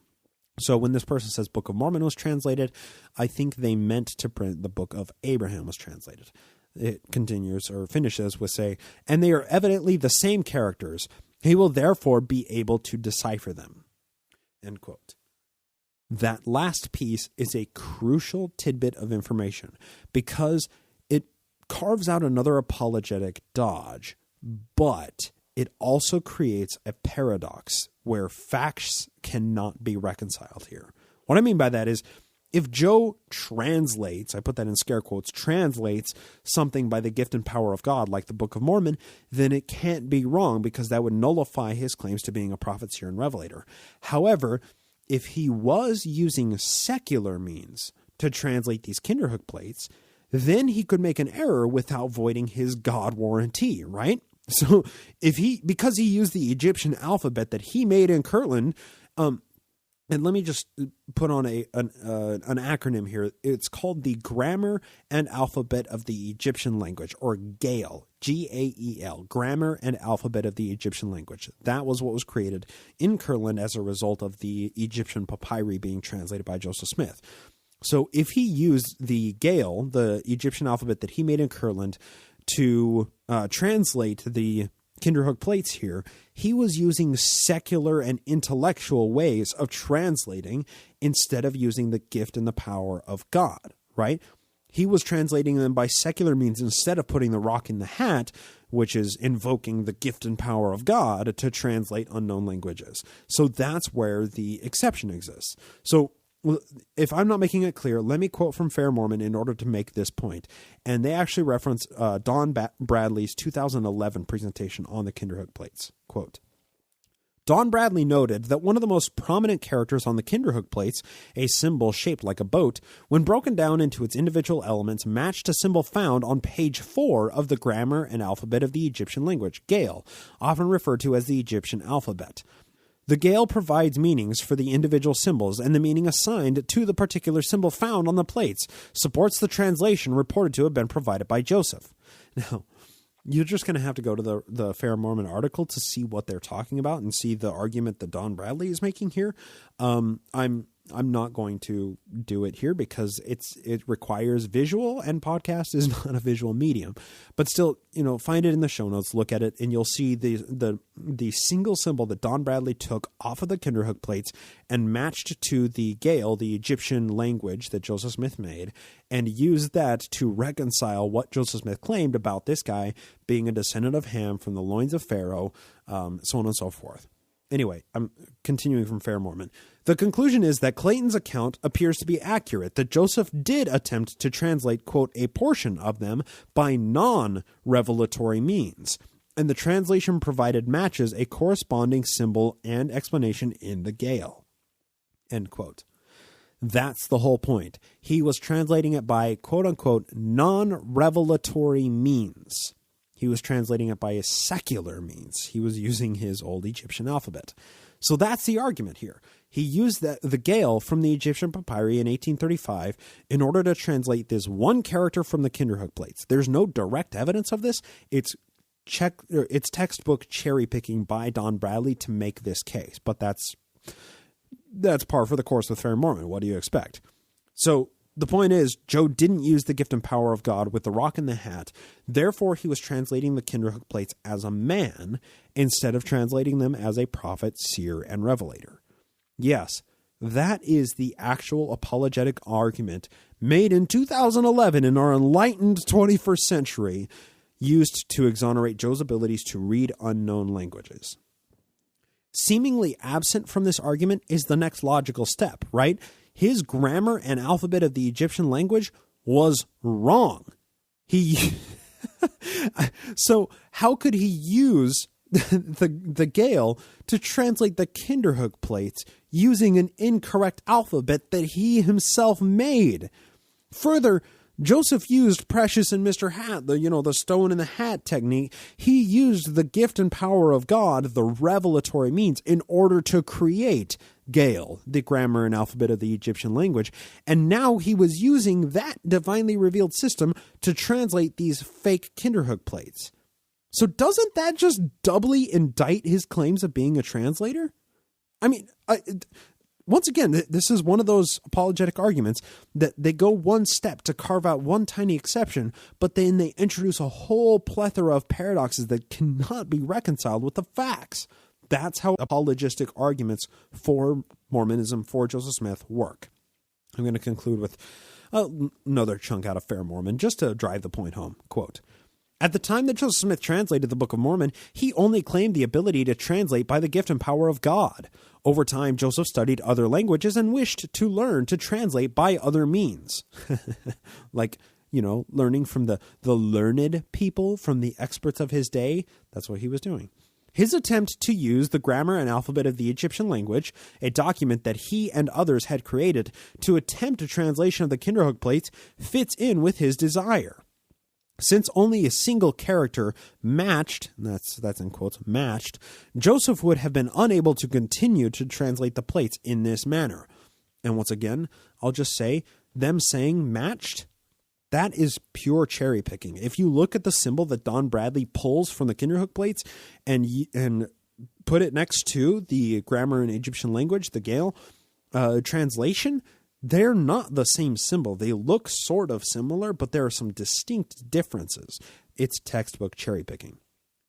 So when this person says Book of Mormon was translated, I think they meant to print the Book of Abraham was translated. It continues or finishes with say, "And they are evidently the same characters. He will therefore be able to decipher them." End quote. That last piece is a crucial tidbit of information because it carves out another apologetic dodge, but it also creates a paradox where facts cannot be reconciled here. What I mean by that is, if Joe translates, I put that in scare quotes, translates something by the gift and power of God, like the Book of Mormon, then it can't be wrong because that would nullify his claims to being a prophet, seer, and revelator. However, if he was using secular means to translate these Kinderhook plates, then he could make an error without voiding his God warranty, right? So because he used the Egyptian alphabet that he made in Kirtland, and let me just put on an acronym here. It's called the Grammar and Alphabet of the Egyptian Language, or GAEL, G-A-E-L, Grammar and Alphabet of the Egyptian Language. That was what was created in Kirtland as a result of the Egyptian papyri being translated by Joseph Smith. So if he used the GAEL, the Egyptian alphabet that he made in Kirtland, to translate the Kinderhook plates here, he was using secular and intellectual ways of translating instead of using the gift and the power of God, right? He was translating them by secular means instead of putting the rock in the hat, which is invoking the gift and power of God to translate unknown languages. So that's where the exception exists. So if I'm not making it clear, let me quote from Fair Mormon in order to make this point. And they actually reference Don Bradley's 2011 presentation on the Kinderhook Plates. Quote, Don Bradley noted that one of the most prominent characters on the Kinderhook Plates, a symbol shaped like a boat, when broken down into its individual elements, matched a symbol found on page 4 of the grammar and alphabet of the Egyptian language, Gael, often referred to as the Egyptian alphabet. The Gael provides meanings for the individual symbols, and the meaning assigned to the particular symbol found on the plates supports the translation reported to have been provided by Joseph. Now, you're just going to have to go to the Fair Mormon article to see what they're talking about and see the argument that Don Bradley is making here. I'm not going to do it here because it requires visual, and podcast is not a visual medium. But still, find it in the show notes, look at it, and you'll see the single symbol that Don Bradley took off of the Kinderhook Plates and matched to the Gael, the Egyptian language that Joseph Smith made, and used that to reconcile what Joseph Smith claimed about this guy being a descendant of Ham from the loins of Pharaoh, so on and so forth. Anyway, I'm continuing from Fair Mormon. The conclusion is that Clayton's account appears to be accurate, that Joseph did attempt to translate, quote, a portion of them by non-revelatory means, and the translation provided matches a corresponding symbol and explanation in the Gael, end quote. That's the whole point. He was translating it by, quote unquote, non-revelatory means. He was translating it by a secular means. He was using his old Egyptian alphabet. So that's the argument here. He used the Gael from the Egyptian papyri in 1835 in order to translate this one character from the Kinderhook Plates. There's no direct evidence of this. It's textbook cherry picking by Don Bradley to make this case. But that's par for the course with Fair Mormon. What do you expect? So the point is, Joe didn't use the gift and power of God with the rock in the hat. Therefore, he was translating the Kinderhook Plates as a man instead of translating them as a prophet, seer, and revelator. Yes, that is the actual apologetic argument made in 2011 in our enlightened 21st century, used to exonerate Joe's abilities to read unknown languages. Seemingly absent from this argument is the next logical step, right? His grammar and alphabet of the Egyptian language was wrong. So how could he use the Gael to translate the Kinderhook Plates using an incorrect alphabet that he himself made? Further, Joseph used Precious and Mr. Hat, the stone in the hat technique. He used the gift and power of God, the revelatory means, in order to create Gael, the grammar and alphabet of the Egyptian language. And now he was using that divinely revealed system to translate these fake Kinderhook Plates. So doesn't that just doubly indict his claims of being a translator? I mean, once again, this is one of those apologetic arguments that they go one step to carve out one tiny exception, but then they introduce a whole plethora of paradoxes that cannot be reconciled with the facts. That's how apologistic arguments for Mormonism, for Joseph Smith, work. I'm going to conclude with another chunk out of Fair Mormon, just to drive the point home. Quote, at the time that Joseph Smith translated the Book of Mormon, he only claimed the ability to translate by the gift and power of God. Over time, Joseph studied other languages and wished to learn to translate by other means. Like, learning from the learned people, from the experts of his day. That's what he was doing. His attempt to use the grammar and alphabet of the Egyptian language, a document that he and others had created, to attempt a translation of the Kinderhook Plates fits in with his desire. Since only a single character matched, that's in quotes, matched, Joseph would have been unable to continue to translate the plates in this manner. And once again, I'll just say, them saying matched, that is pure cherry picking. If you look at the symbol that Don Bradley pulls from the Kinderhook Plates and put it next to the grammar in Egyptian language, the Gael translation, they're not the same symbol. They look sort of similar, but there are some distinct differences. It's textbook cherry picking.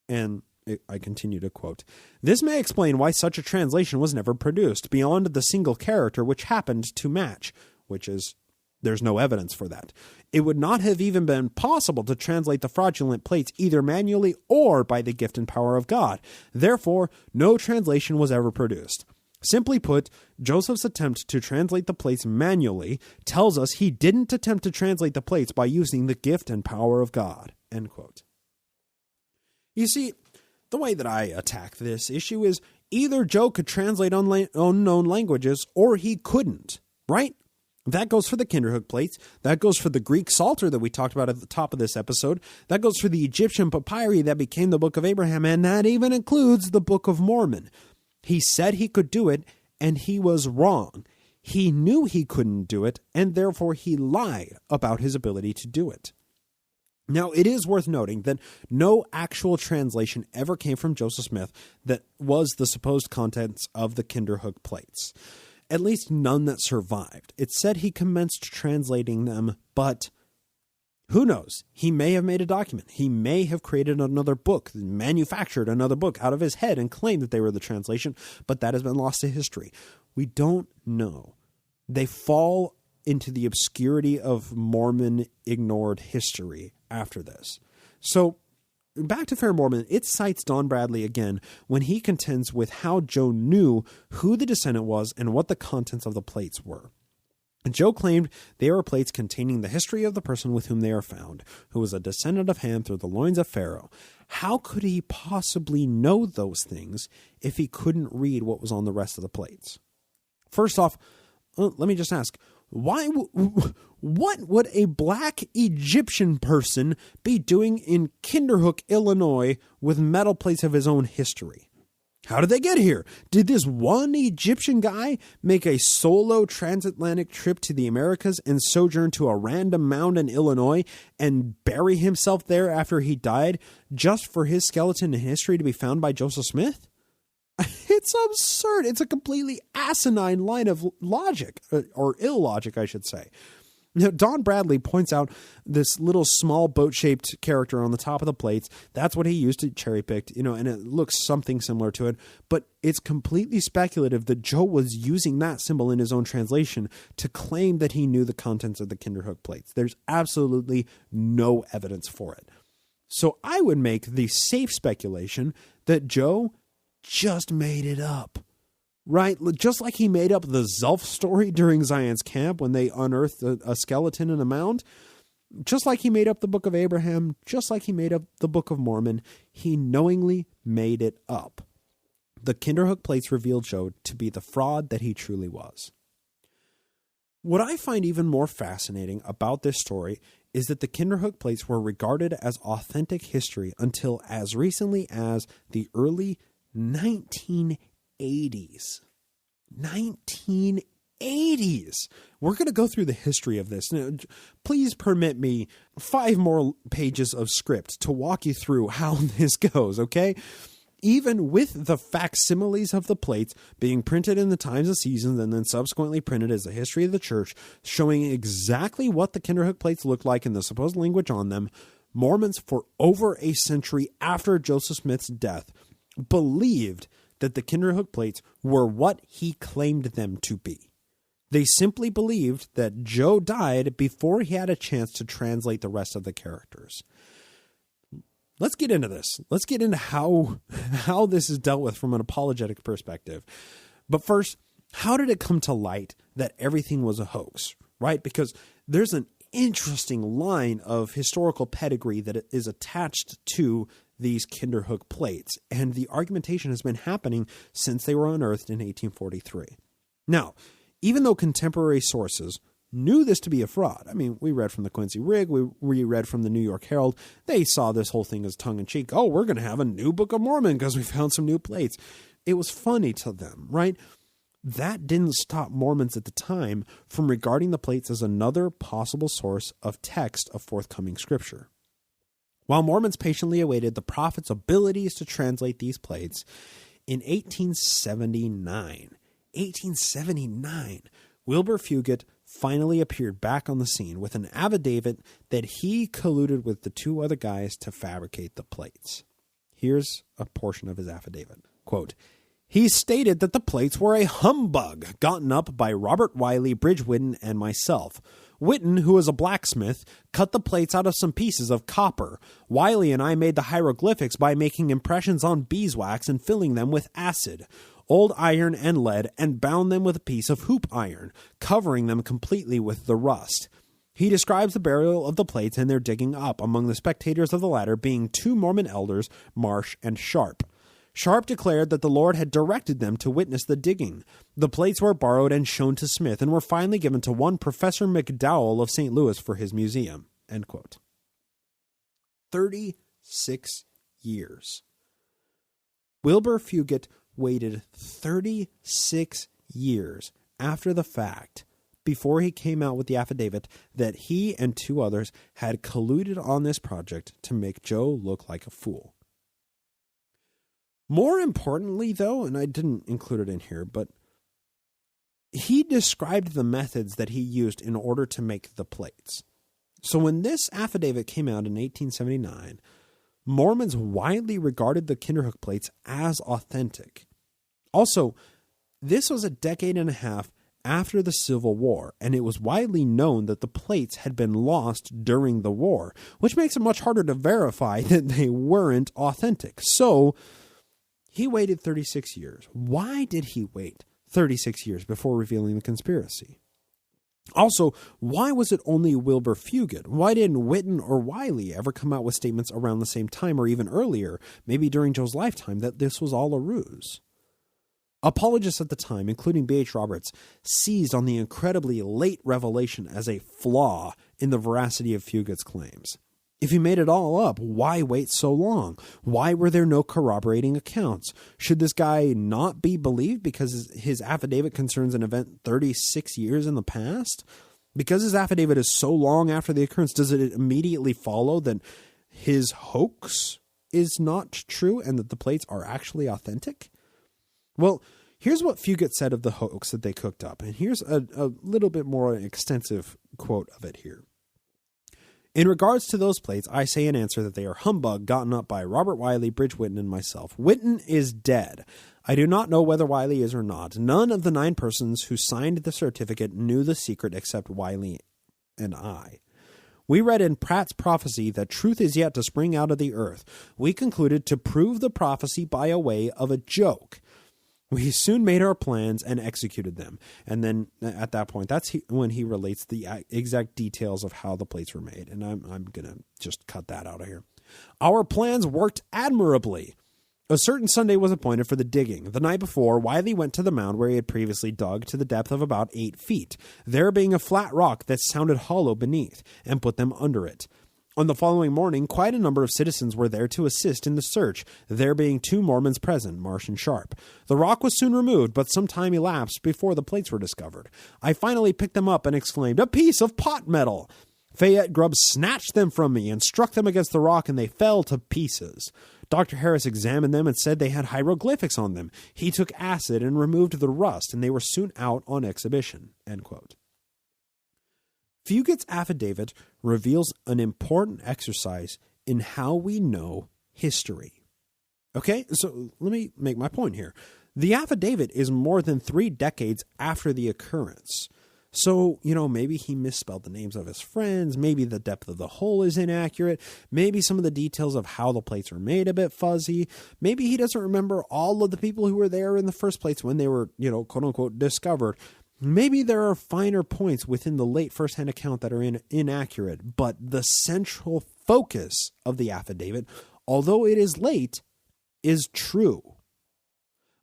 And I continue to quote, this may explain why such a translation was never produced beyond the single character which happened to match, which is There's no evidence for that. It would not have even been possible to translate the fraudulent plates either manually or by the gift and power of God. Therefore, no translation was ever produced. Simply put, Joseph's attempt to translate the plates manually tells us he didn't attempt to translate the plates by using the gift and power of God. End quote. You see, the way that I attack this issue is either Joe could translate unknown languages or he couldn't, right? That goes for the Kinderhook Plates. That goes for the Greek Psalter that we talked about at the top of this episode. That goes for the Egyptian papyri that became the Book of Abraham, and that even includes the Book of Mormon. He said he could do it, and he was wrong. He knew he couldn't do it, and therefore he lied about his ability to do it. Now, it is worth noting that no actual translation ever came from Joseph Smith that was the supposed contents of the Kinderhook Plates. At least none that survived. It said he commenced translating them, but who knows? He may have made a document. He may have created another book, manufactured another book out of his head and claimed that they were the translation, but that has been lost to history. We don't know. They fall into the obscurity of Mormon ignored history after this. So, back to Fair Mormon, it cites Don Bradley again when he contends with how Joe knew who the descendant was and what the contents of the plates were. And Joe claimed they were plates containing the history of the person with whom they are found, who was a descendant of Ham through the loins of Pharaoh. How could he possibly know those things if he couldn't read what was on the rest of the plates? First off, let me just ask, what would a black Egyptian person be doing in Kinderhook, Illinois, with metal plates of his own history? How did they get here? Did this one Egyptian guy make a solo transatlantic trip to the Americas and sojourn to a random mound in Illinois and bury himself there after he died just for his skeleton in history to be found by Joseph Smith? It's absurd. It's a completely asinine line of logic, or illogic, I should say. Now, Don Bradley points out this little small boat-shaped character on the top of the plates. That's what he used to cherry-pick, and it looks something similar to it. But it's completely speculative that Joe was using that symbol in his own translation to claim that he knew the contents of the Kinderhook plates. There's absolutely no evidence for it. So I would make the safe speculation that Joe just made it up, right? Just like he made up the Zelf story during Zion's camp when they unearthed a skeleton in a mound, just like he made up the Book of Abraham, just like he made up the Book of Mormon, he knowingly made it up. The Kinderhook Plates revealed Joe to be the fraud that he truly was. What I find even more fascinating about this story is that the Kinderhook Plates were regarded as authentic history until as recently as the early 1980s. 1980s. We're going to go through the history of this. Now, please permit me 5 more pages of script to walk you through how this goes, okay? Even with the facsimiles of the plates being printed in the times and seasons and then subsequently printed as the history of the church, showing exactly what the Kinderhook Plates looked like and the supposed language on them, Mormons for over a century after Joseph Smith's death believed that the Kinderhook Plates were what he claimed them to be. They simply believed that Joe died before he had a chance to translate the rest of the characters. Let's get into this. Let's get into how this is dealt with from an apologetic perspective. But first, how did it come to light that everything was a hoax, right? Because there's an interesting line of historical pedigree that is attached to these Kinderhook Plates, and the argumentation has been happening since they were unearthed in 1843. Now, even though contemporary sources knew this to be a fraud, I mean, we read from the Quincy Rig, we read from the New York Herald, they saw this whole thing as tongue-in-cheek. Oh, we're going to have a new Book of Mormon because we found some new plates. It was funny to them, right? That didn't stop Mormons at the time from regarding the plates as another possible source of text of forthcoming scripture. While Mormons patiently awaited the prophet's abilities to translate these plates, in 1879, Wilbur Fugit finally appeared back on the scene with an affidavit that he colluded with the 2 other guys to fabricate the plates. Here's a portion of his affidavit. Quote, he stated that the plates were a humbug gotten up by Robert Wiley, Bridge Whidden, and myself. Whitten, who was a blacksmith, cut the plates out of some pieces of copper. Wiley and I made the hieroglyphics by making impressions on beeswax and filling them with acid, old iron and lead, and bound them with a piece of hoop iron, covering them completely with the rust. He describes the burial of the plates and their digging up, among the spectators of the latter being 2 Mormon elders, Marsh and Sharp. Sharp declared that the Lord had directed them to witness the digging. The plates were borrowed and shown to Smith and were finally given to one Professor McDowell of St. Louis for his museum. End quote. 36 years. Wilbur Fugit waited 36 years after the fact before he came out with the affidavit that he and 2 others had colluded on this project to make Joe look like a fool. More importantly, though, and I didn't include it in here, but he described the methods that he used in order to make the plates. So when this affidavit came out in 1879, Mormons widely regarded the Kinderhook plates as authentic. Also, this was a decade and a half after the Civil War, and it was widely known that the plates had been lost during the war, which makes it much harder to verify that they weren't authentic. So he waited 36 years. Why did he wait 36 years before revealing the conspiracy? Also, why was it only Wilbur Fugit? Why didn't Whitten or Wiley ever come out with statements around the same time or even earlier, maybe during Joe's lifetime, that this was all a ruse? Apologists at the time, including B.H. Roberts, seized on the incredibly late revelation as a flaw in the veracity of Fugit's claims. If he made it all up, why wait so long? Why were there no corroborating accounts? Should this guy not be believed because his affidavit concerns an event 36 years in the past? Because his affidavit is so long after the occurrence, does it immediately follow that his hoax is not true and that the plates are actually authentic? Well, here's what Fugit said of the hoax that they cooked up, and here's a little bit more extensive quote of it here. In regards to those plates, I say in answer that they are humbug gotten up by Robert Wiley, Bridge Whitten, and myself. Whitten is dead. I do not know whether Wiley is or not. None of the 9 persons who signed the certificate knew the secret except Wiley and I. We read in Pratt's prophecy that truth is yet to spring out of the earth. We concluded to prove the prophecy by a way of a joke. We soon made our plans and executed them. And then at that point, that's when he relates the exact details of how the plates were made. And I'm going to just cut that out of here. Our plans worked admirably. A certain Sunday was appointed for the digging. The night before, Wiley went to the mound where he had previously dug to the depth of about 8 feet, there being a flat rock that sounded hollow beneath, and put them under it. On the following morning, quite a number of citizens were there to assist in the search, there being 2 Mormons present, Marsh and Sharp. The rock was soon removed, but some time elapsed before the plates were discovered. I finally picked them up and exclaimed, "A piece of pot metal!" Fayette Grubb snatched them from me and struck them against the rock, and they fell to pieces. Dr. Harris examined them and said they had hieroglyphics on them. He took acid and removed the rust, and they were soon out on exhibition. End quote. Fugit's affidavit reveals an important exercise in how we know history. Okay, so let me make my point here. The affidavit is more than 3 decades after the occurrence. So, maybe he misspelled the names of his friends, maybe the depth of the hole is inaccurate, maybe some of the details of how the plates were made a bit fuzzy, maybe he doesn't remember all of the people who were there in the first place when they were, quote-unquote, discovered. Maybe there are finer points within the late first-hand account that are inaccurate, but the central focus of the affidavit, although it is late, is true.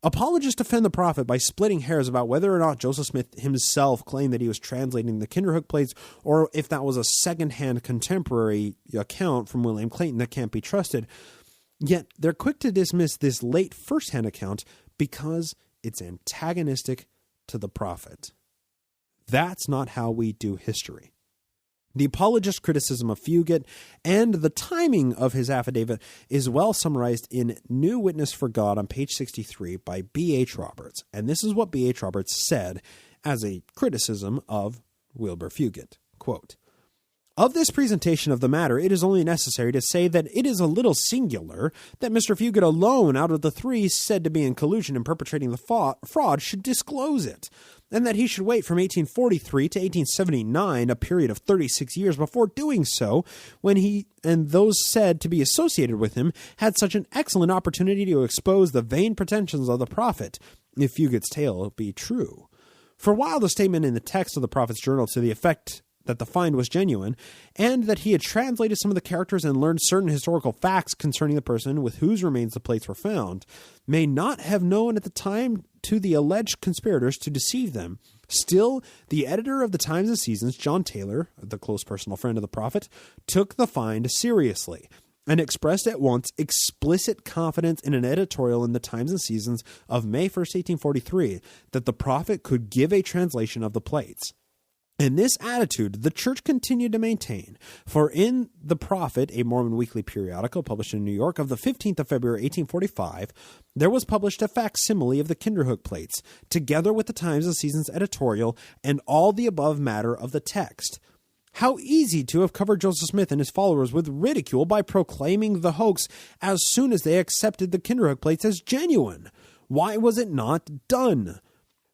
Apologists defend the prophet by splitting hairs about whether or not Joseph Smith himself claimed that he was translating the Kinderhook Plates, or if that was a second-hand contemporary account from William Clayton that can't be trusted. Yet they're quick to dismiss this late first-hand account because it's antagonistic to the prophet. That's not how we do history. The apologist criticism of Fugit and the timing of his affidavit is well summarized in New Witness for God on page 63 by B.H. Roberts. And this is what B.H. Roberts said as a criticism of Wilbur Fugit. Quote, Of this presentation of the matter, it is only necessary to say that it is a little singular that Mr. Fugit alone out of the three said to be in collusion in perpetrating the fraud should disclose it, and that he should wait from 1843 to 1879, a period of 36 years, before doing so, when he and those said to be associated with him had such an excellent opportunity to expose the vain pretensions of the prophet, if Fugit's tale be true. For while the statement in the text of the prophet's journal to the effect that the find was genuine, and that he had translated some of the characters and learned certain historical facts concerning the person with whose remains the plates were found, may not have known at the time to the alleged conspirators to deceive them. Still, the editor of the Times and Seasons, John Taylor, the close personal friend of the prophet, took the find seriously, and expressed at once explicit confidence in an editorial in the Times and Seasons of May 1st, 1843, that the prophet could give a translation of the plates. And this attitude the Church continued to maintain, for in The Prophet, a Mormon weekly periodical published in New York of the 15th of February 1845, there was published a facsimile of the Kinderhook Plates, together with the Times and Seasons editorial and all the above matter of the text. How easy to have covered Joseph Smith and his followers with ridicule by proclaiming the hoax as soon as they accepted the Kinderhook Plates as genuine. Why was it not done?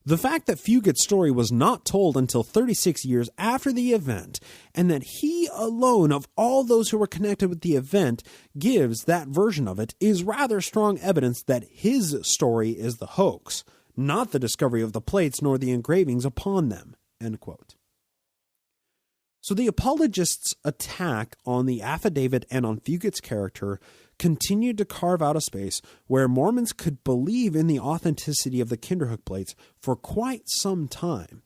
The fact that Fugit's story was not told until 36 years after the event, and that he alone of all those who were connected with the event gives that version of it, is rather strong evidence that his story is the hoax, not the discovery of the plates nor the engravings upon them." End quote. So the apologists' attack on the affidavit and on Fugit's character continued to carve out a space where Mormons could believe in the authenticity of the Kinderhook Plates for quite some time.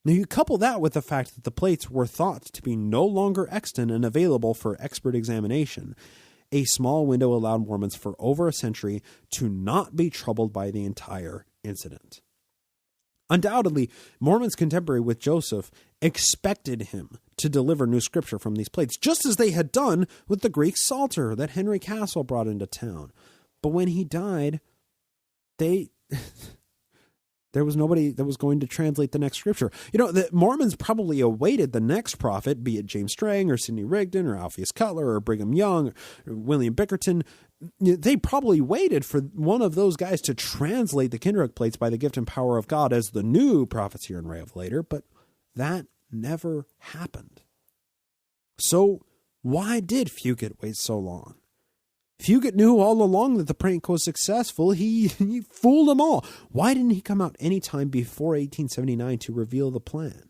Now you couple that with the fact that the plates were thought to be no longer extant and available for expert examination. A small window allowed Mormons for over a century to not be troubled by the entire incident. Undoubtedly, Mormons contemporary with Joseph expected him to deliver new scripture from these plates, just as they had done with the Greek Psalter that Henry Castle brought into town. But when he died, there was nobody that was going to translate the next scripture. You know, the Mormons probably awaited the next prophet, be it James Strang or Sidney Rigdon or Alpheus Cutler or Brigham Young or William Bickerton. They probably waited for one of those guys to translate the Kinderhook Plates by the gift and power of God as the new prophets here in Revelator, but that never happened. So why did Fugit wait so long? Fugit knew all along that the prank was successful. He fooled them all. Why didn't he come out any time before 1879 to reveal the plan?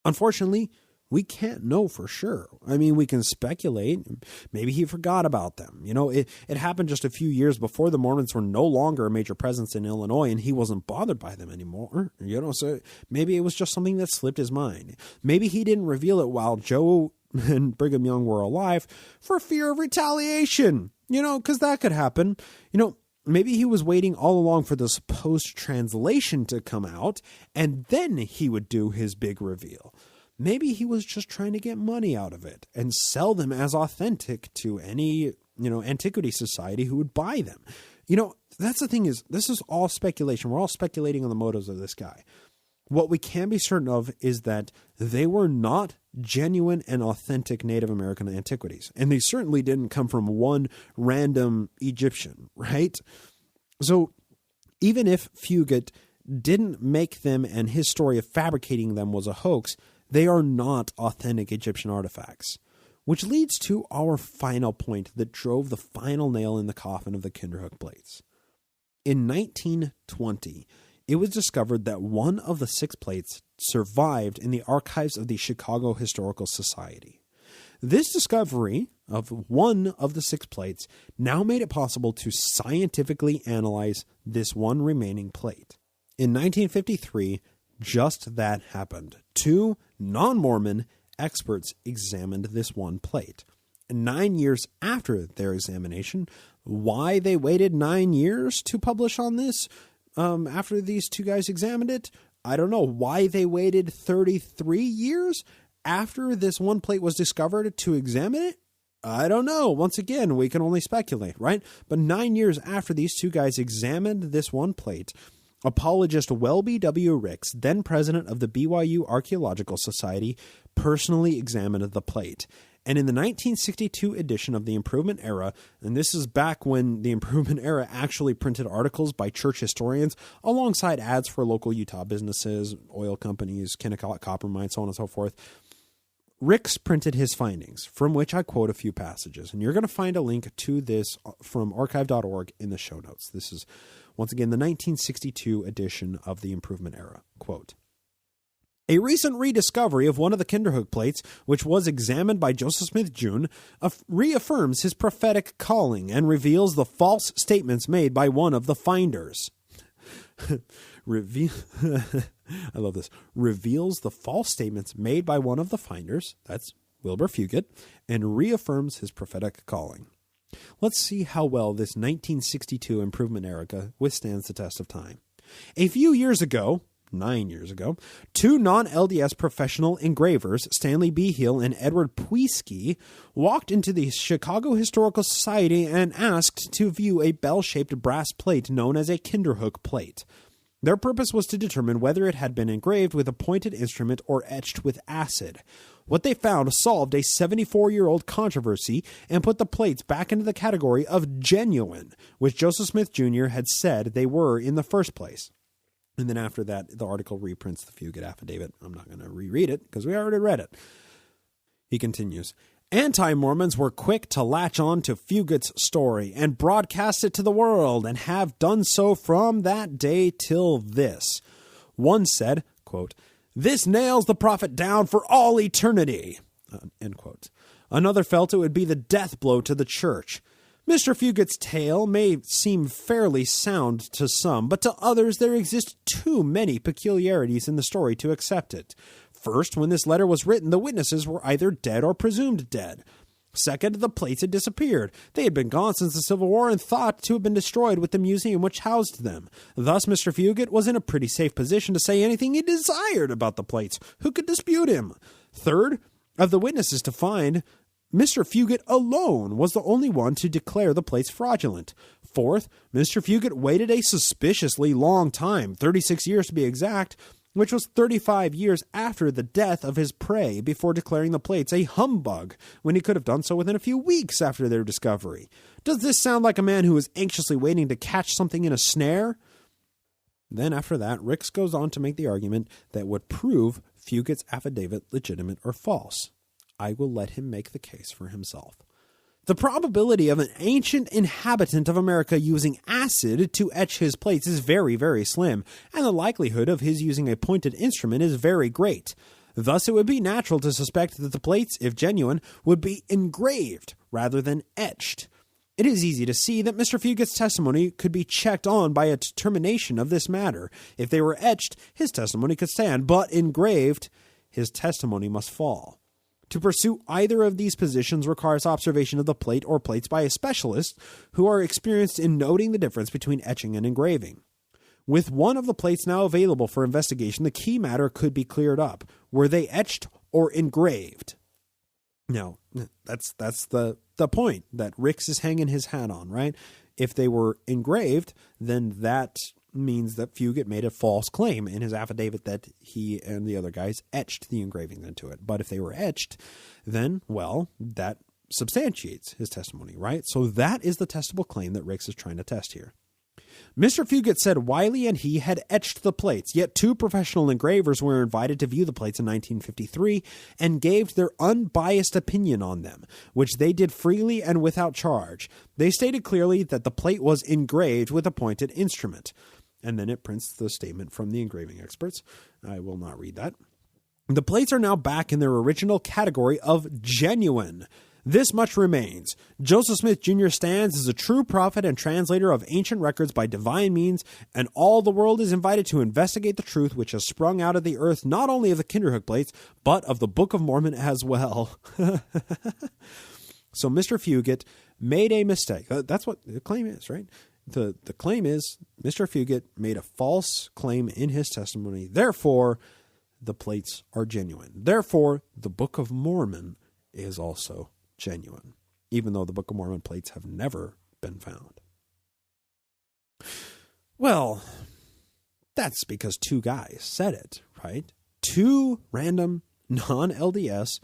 Unfortunately, we can't know for sure. I mean, we can speculate. Maybe he forgot about them. You know, it happened just a few years before the Mormons were no longer a major presence in Illinois, and he wasn't bothered by them anymore. You know, so maybe it was just something that slipped his mind. Maybe he didn't reveal it while Joe and Brigham Young were alive for fear of retaliation. You know, because that could happen. You know, maybe he was waiting all along for the supposed translation to come out, and then he would do his big reveal. Maybe he was just trying to get money out of it and sell them as authentic to any, antiquity society who would buy them. You know, that's the thing is, this is all speculation. We're all speculating on the motives of this guy. What we can be certain of is that they were not genuine and authentic Native American antiquities. And they certainly didn't come from one random Egyptian, right? So even if Fugit didn't make them and his story of fabricating them was a hoax, they are not authentic Egyptian artifacts, which leads to our final point that drove the final nail in the coffin of the Kinderhook Plates. In 1920, it was discovered that one of the 6 plates survived in the archives of the Chicago Historical Society. This discovery of one of the 6 plates now made it possible to scientifically analyze this one remaining plate. In 1953, just that happened. 2 non-Mormon experts examined this one plate. 9 years after their examination, why they waited 9 years to publish on this after these 2 guys examined it, I don't know. Why they waited 33 years after this one plate was discovered to examine it, I don't know. Once again, we can only speculate, right? But 9 years after these 2 guys examined this one plate, Apologist Welby W. Ricks, then president of the BYU Archaeological Society, personally examined the plate. And in the 1962 edition of the Improvement Era, and this is back when the Improvement Era actually printed articles by church historians alongside ads for local Utah businesses, oil companies, Kinderhoax copper mines, so on and so forth, Ricks printed his findings, from which I quote a few passages. And you're going to find a link to this from archive.org in the show notes. This is, once again, the 1962 edition of the Improvement Era. Quote, "A recent rediscovery of one of the Kinderhook plates, which was examined by Joseph Smith Jr., reaffirms his prophetic calling and reveals the false statements made by one of the finders." I love this. Reveals the false statements made by one of the finders, that's Wilbur Fugit, and reaffirms his prophetic calling. Let's see how well this 1962 Improvement Era withstands the test of time. A few years ago, 9 years ago, two non-LDS professional engravers, Stanley B. Hill and Edward Puisky, walked into the Chicago Historical Society and asked to view a bell-shaped brass plate known as a Kinderhook plate. Their purpose was to determine whether it had been engraved with a pointed instrument or etched with acid. What they found solved a 74-year-old controversy and put the plates back into the category of genuine, which Joseph Smith Jr. had said they were in the first place. And then after that, the article reprints the Fugit affidavit. I'm not going to reread it because we already read it. He continues, "Anti-Mormons were quick to latch on to Fugit's story and broadcast it to the world and have done so from that day till this. One said, quote, 'This nails the prophet down for all eternity,' end quote. Another felt it would be the death blow to the church. Mr. Fugit's tale may seem fairly sound to some, but to others there exist too many peculiarities in the story to accept it. First, when this letter was written, the witnesses were either dead or presumed dead. Second, the plates had disappeared. They had been gone since the Civil War and thought to have been destroyed with the museum which housed them. Thus, Mr. Fugit was in a pretty safe position to say anything he desired about the plates. Who could dispute him? Third, of the witnesses to find, Mr. Fugit alone was the only one to declare the plates fraudulent. Fourth, Mr. Fugit waited a suspiciously long time, 36 years to be exact, which was 35 years after the death of his prey, before declaring the plates a humbug, when he could have done so within a few weeks after their discovery. Does this sound like a man who is anxiously waiting to catch something in a snare?" Then after that, Ricks goes on to make the argument that would prove Fugit's affidavit legitimate or false. I will let him make the case for himself. "The probability of an ancient inhabitant of America using acid to etch his plates is very, very slim, and the likelihood of his using a pointed instrument is very great. Thus it would be natural to suspect that the plates, if genuine, would be engraved rather than etched. It is easy to see that Mr. Fugit's testimony could be checked on by a determination of this matter. If they were etched, his testimony could stand, but engraved, his testimony must fall. To pursue either of these positions requires observation of the plate or plates by a specialist who are experienced in noting the difference between etching and engraving. With one of the plates now available for investigation, the key matter could be cleared up. Were they etched or engraved?" Now, that's the point that Ricks is hanging his hat on, right? If they were engraved, then that means that Fugit made a false claim in his affidavit that he and the other guys etched the engravings into it. But if they were etched, then, well, that substantiates his testimony, right? So that is the testable claim that Ricks is trying to test here. Mr. Fugit said Wiley and he had etched the plates, yet two professional engravers were invited to view the plates in 1953 and gave their unbiased opinion on them, which they did freely and without charge. They stated clearly that the plate was engraved with a pointed instrument. And then it prints the statement from the engraving experts. I will not read that. The plates are now back in their original category of genuine. This much remains. Joseph Smith Jr. stands as a true prophet and translator of ancient records by divine means, and all the world is invited to investigate the truth which has sprung out of the earth, not only of the Kinderhook Plates, but of the Book of Mormon as well. So Mr. Fugit made a mistake. That's what the claim is, right? The claim is Mr. Fugit made a false claim in his testimony. Therefore, the plates are genuine. Therefore, the Book of Mormon is also genuine, even though the Book of Mormon plates have never been found. Well, That's because two guys said it, right? Two random non-LDS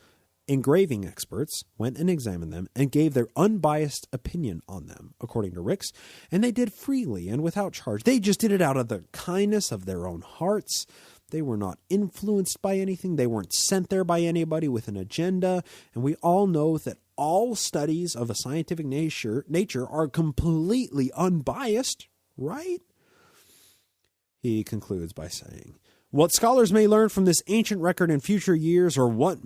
engraving experts went and examined them and gave their unbiased opinion on them, according to Ricks, and they did freely and without charge. They just did it out of the kindness of their own hearts. They were not influenced by anything. They weren't sent there by anybody with an agenda. And we all know that all studies of a scientific nature are completely unbiased, right? He concludes by saying, what scholars may learn from this ancient record in future years, or what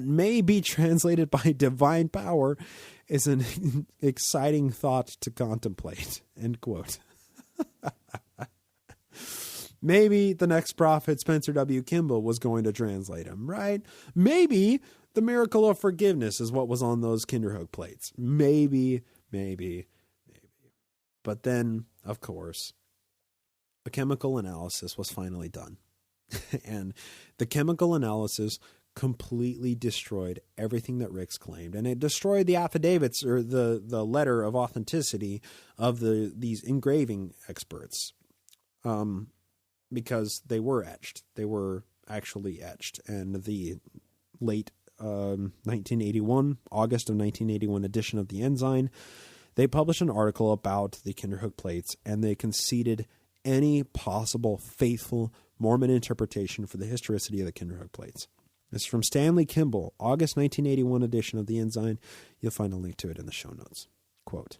may be translated by divine power, is an exciting thought to contemplate. End quote. Maybe the next prophet, Spencer W. Kimball, was going to translate him, right? Maybe the miracle of forgiveness is what was on those Kinderhook plates. Maybe. But then, of course, a chemical analysis was finally done. And the chemical analysis completely destroyed everything that Ricks claimed. And it destroyed the affidavits, or the letter of authenticity of these engraving experts. Because they were etched. They were actually etched. And the late 1981, August of 1981 edition of the Ensign, they published an article about the Kinderhook plates, and they conceded any possible faithful Mormon interpretation for the historicity of the Kinderhook plates. This is from Stanley Kimball, August 1981 edition of the Ensign. You'll find a link to it in the show notes. Quote,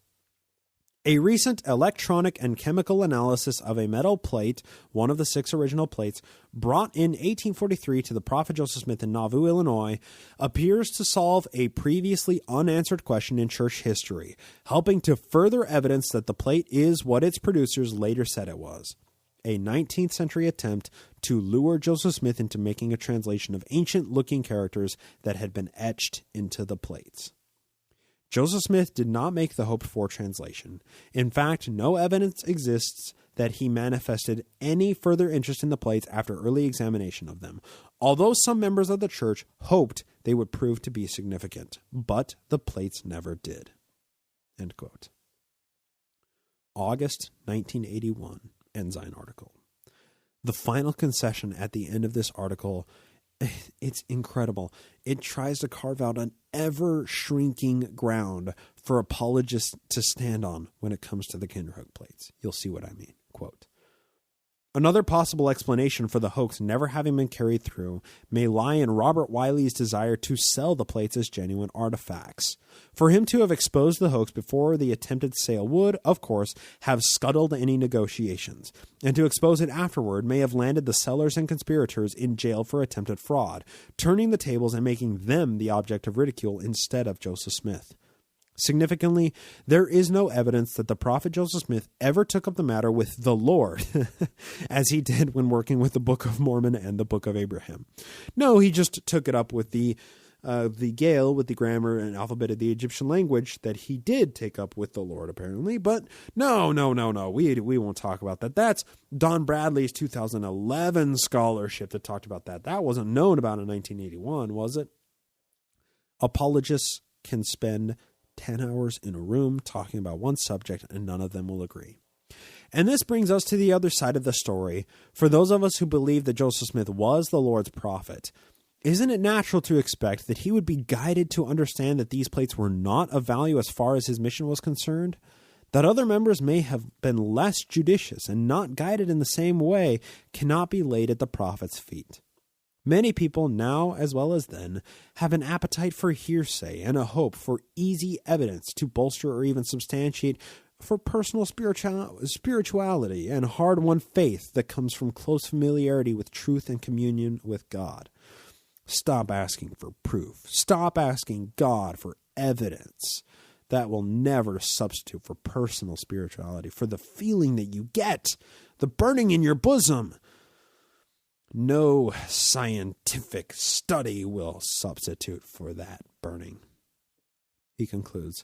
a recent electronic and chemical analysis of a metal plate, one of the 6 original plates, brought in 1843 to the Prophet Joseph Smith in Nauvoo, Illinois, appears to solve a previously unanswered question in church history, helping to further evidence that the plate is what its producers later said it was. A 19th century attempt to lure Joseph Smith into making a translation of ancient-looking characters that had been etched into the plates. Joseph Smith did not make the hoped-for translation. In fact, no evidence exists that he manifested any further interest in the plates after early examination of them, although some members of the church hoped they would prove to be significant. But the plates never did. End quote. August 1981, Ensign article. The final concession at the end of this article, it's incredible. It tries to carve out an ever-shrinking ground for apologists to stand on when it comes to the Kinderhook plates. You'll see what I mean. Quote, another possible explanation for the hoax never having been carried through may lie in Robert Wiley's desire to sell the plates as genuine artifacts. For him to have exposed the hoax before the attempted sale would, of course, have scuttled any negotiations, and to expose it afterward may have landed the sellers and conspirators in jail for attempted fraud, turning the tables and making them the object of ridicule instead of Joseph Smith. Significantly, there is no evidence that the prophet Joseph Smith ever took up the matter with the Lord, as he did when working with the Book of Mormon and the Book of Abraham. No, he just took it up with the Gael, with the grammar and alphabet of the Egyptian language that he did take up with the Lord, apparently. But no. We won't talk about that. That's Don Bradley's 2011 scholarship that talked about that. That wasn't known about in 1981, was it? Apologists can spend 10 hours in a room talking about one subject and none of them will agree. And this brings us to the other side of the story. For those of us who believe that Joseph Smith was the Lord's prophet, isn't it natural to expect that he would be guided to understand that these plates were not of value as far as his mission was concerned? That other members may have been less judicious and not guided in the same way cannot be laid at the prophet's feet. Many people, now as well as then, have an appetite for hearsay and a hope for easy evidence to bolster or even substantiate for personal spirituality and hard-won faith that comes from close familiarity with truth and communion with God. Stop asking for proof. Stop asking God for evidence. That will never substitute for personal spirituality, for the feeling that you get, the burning in your bosom. No scientific study will substitute for that burning. He concludes,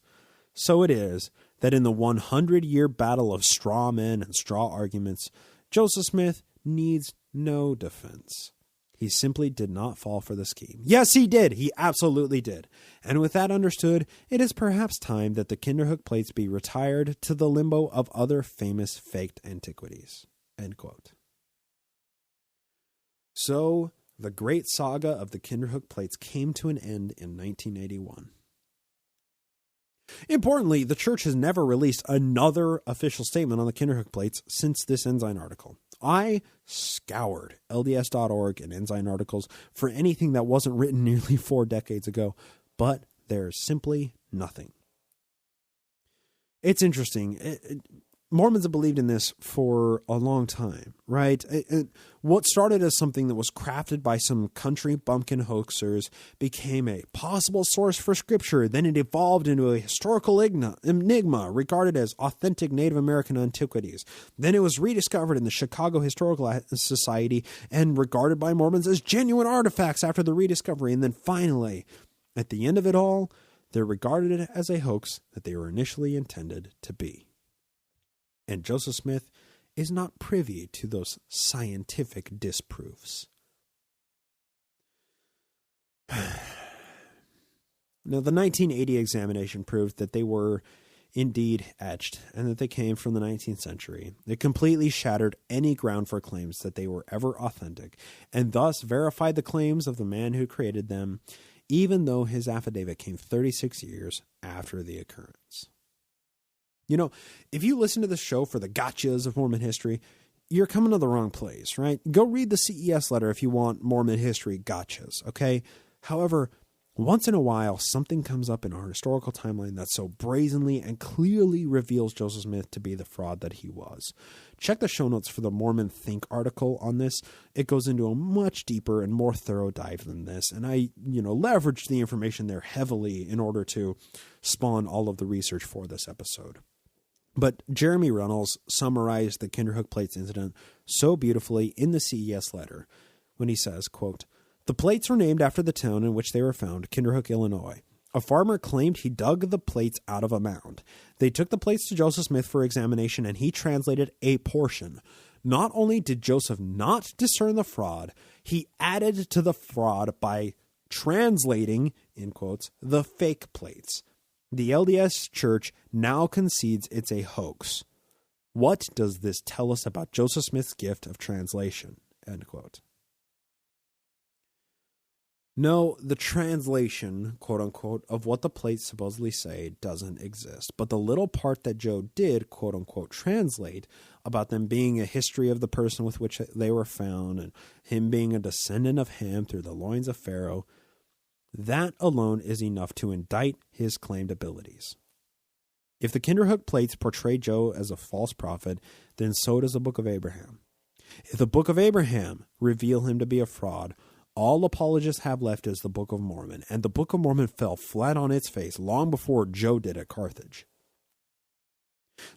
so it is that in the 100-year battle of straw men and straw arguments, Joseph Smith needs no defense. He simply did not fall for the scheme. Yes, he did. He absolutely did. And with that understood, it is perhaps time that the Kinderhook plates be retired to the limbo of other famous faked antiquities. End quote. So the great saga of the Kinderhook Plates came to an end in 1981. Importantly, the church has never released another official statement on the Kinderhook Plates since this Ensign article. I scoured LDS.org and Ensign articles for anything that wasn't written nearly 4 decades ago, but there's simply nothing. It's interesting. Mormons have believed in this for a long time, right? What started as something that was crafted by some country bumpkin hoaxers became a possible source for scripture. Then it evolved into a historical enigma regarded as authentic Native American antiquities. Then it was rediscovered in the Chicago Historical Society and regarded by Mormons as genuine artifacts after the rediscovery. And then finally, at the end of it all, they're regarded as a hoax that they were initially intended to be. And Joseph Smith is not privy to those scientific disproofs. Now, the 1980 examination proved that they were indeed etched and that they came from the 19th century. It completely shattered any ground for claims that they were ever authentic, and thus verified the claims of the man who created them, even though his affidavit came 36 years after the occurrence. You know, if you listen to the show for the gotchas of Mormon history, you're coming to the wrong place, right? Go read the CES letter if you want Mormon history gotchas, okay? However, once in a while, something comes up in our historical timeline that so brazenly and clearly reveals Joseph Smith to be the fraud that he was. Check the show notes for the Mormon Think article on this. It goes into a much deeper and more thorough dive than this, and I, leveraged the information there heavily in order to spawn all of the research for this episode. But Jeremy Reynolds summarized the Kinderhook Plates incident so beautifully in the CES letter when he says, quote, "The plates were named after the town in which they were found, Kinderhook, Illinois. A farmer claimed he dug the plates out of a mound. They took the plates to Joseph Smith for examination, and he translated a portion. Not only did Joseph not discern the fraud, he added to the fraud by translating, in quotes, the fake plates. The LDS Church now concedes it's a hoax. What does this tell us about Joseph Smith's gift of translation?" End quote. No, the translation, quote-unquote, of what the plates supposedly say doesn't exist. But the little part that Joe did, quote-unquote, translate about them being a history of the person with which they were found and him being a descendant of Ham through the loins of Pharaoh, that alone is enough to indict his claimed abilities. If the Kinderhook Plates portray Joe as a false prophet, then so does the Book of Abraham. If the Book of Abraham reveal him to be a fraud, all apologists have left is the Book of Mormon, and the Book of Mormon fell flat on its face long before Joe did at Carthage.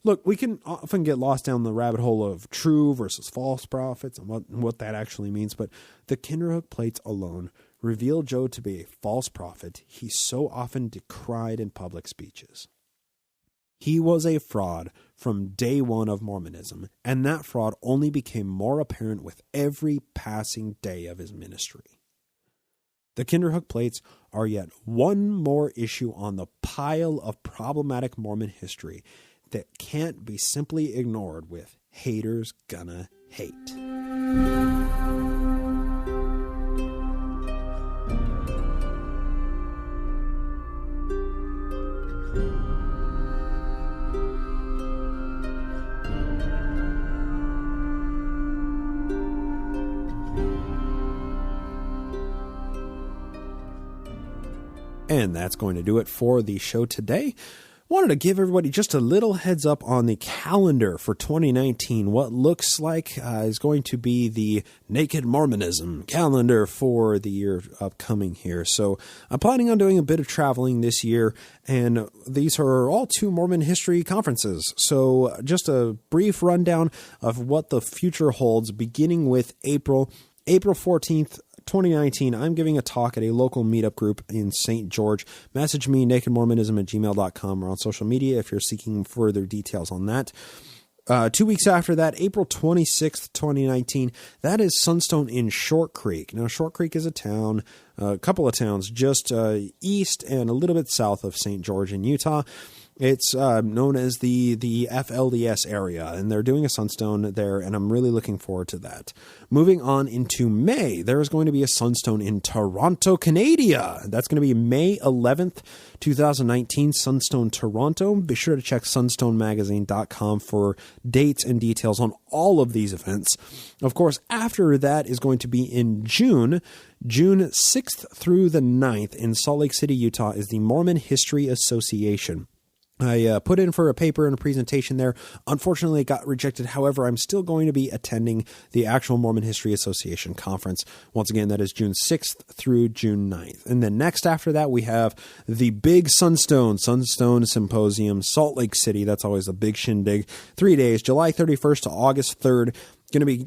Look, we can often get lost down the rabbit hole of true versus false prophets and what that actually means, but the Kinderhook Plates alone reveal Joe to be a false prophet he so often decried in public speeches. He was a fraud from day one of Mormonism, and that fraud only became more apparent with every passing day of his ministry. The Kinderhook Plates are yet one more issue on the pile of problematic Mormon history that can't be simply ignored with haters gonna hate. And that's going to do it for the show today. Wanted to give everybody just a little heads up on the calendar for 2019. What looks like is going to be the Naked Mormonism calendar for the year upcoming here. So I'm planning on doing a bit of traveling this year, and these are all 2 Mormon history conferences. So just a brief rundown of what the future holds, beginning with April 14th, 2019, I'm giving a talk at a local meetup group in St. George. Message me, nakedmormonism@gmail.com, or on social media if you're seeking further details on that. 2 weeks after that, April 26th, 2019, that is Sunstone in Short Creek. Now, Short Creek is a town, a couple of towns just east and a little bit south of St. George in Utah. It's known as the FLDS area, and they're doing a sunstone there, and I'm really looking forward to that. Moving on into May, there is going to be a sunstone in Toronto, Canada. That's going to be May 11th, 2019, Sunstone, Toronto. Be sure to check sunstonemagazine.com for dates and details on all of these events. Of course, after that is going to be in June 6th through the 9th in Salt Lake City, Utah, is the Mormon History Association. I put in for a paper and a presentation there. Unfortunately, it got rejected. However, I'm still going to be attending the actual Mormon History Association conference. Once again, that is June 6th through June 9th. And then next after that, we have the big Sunstone Symposium, Salt Lake City. That's always a big shindig. 3 days, July 31st to August 3rd. Going to be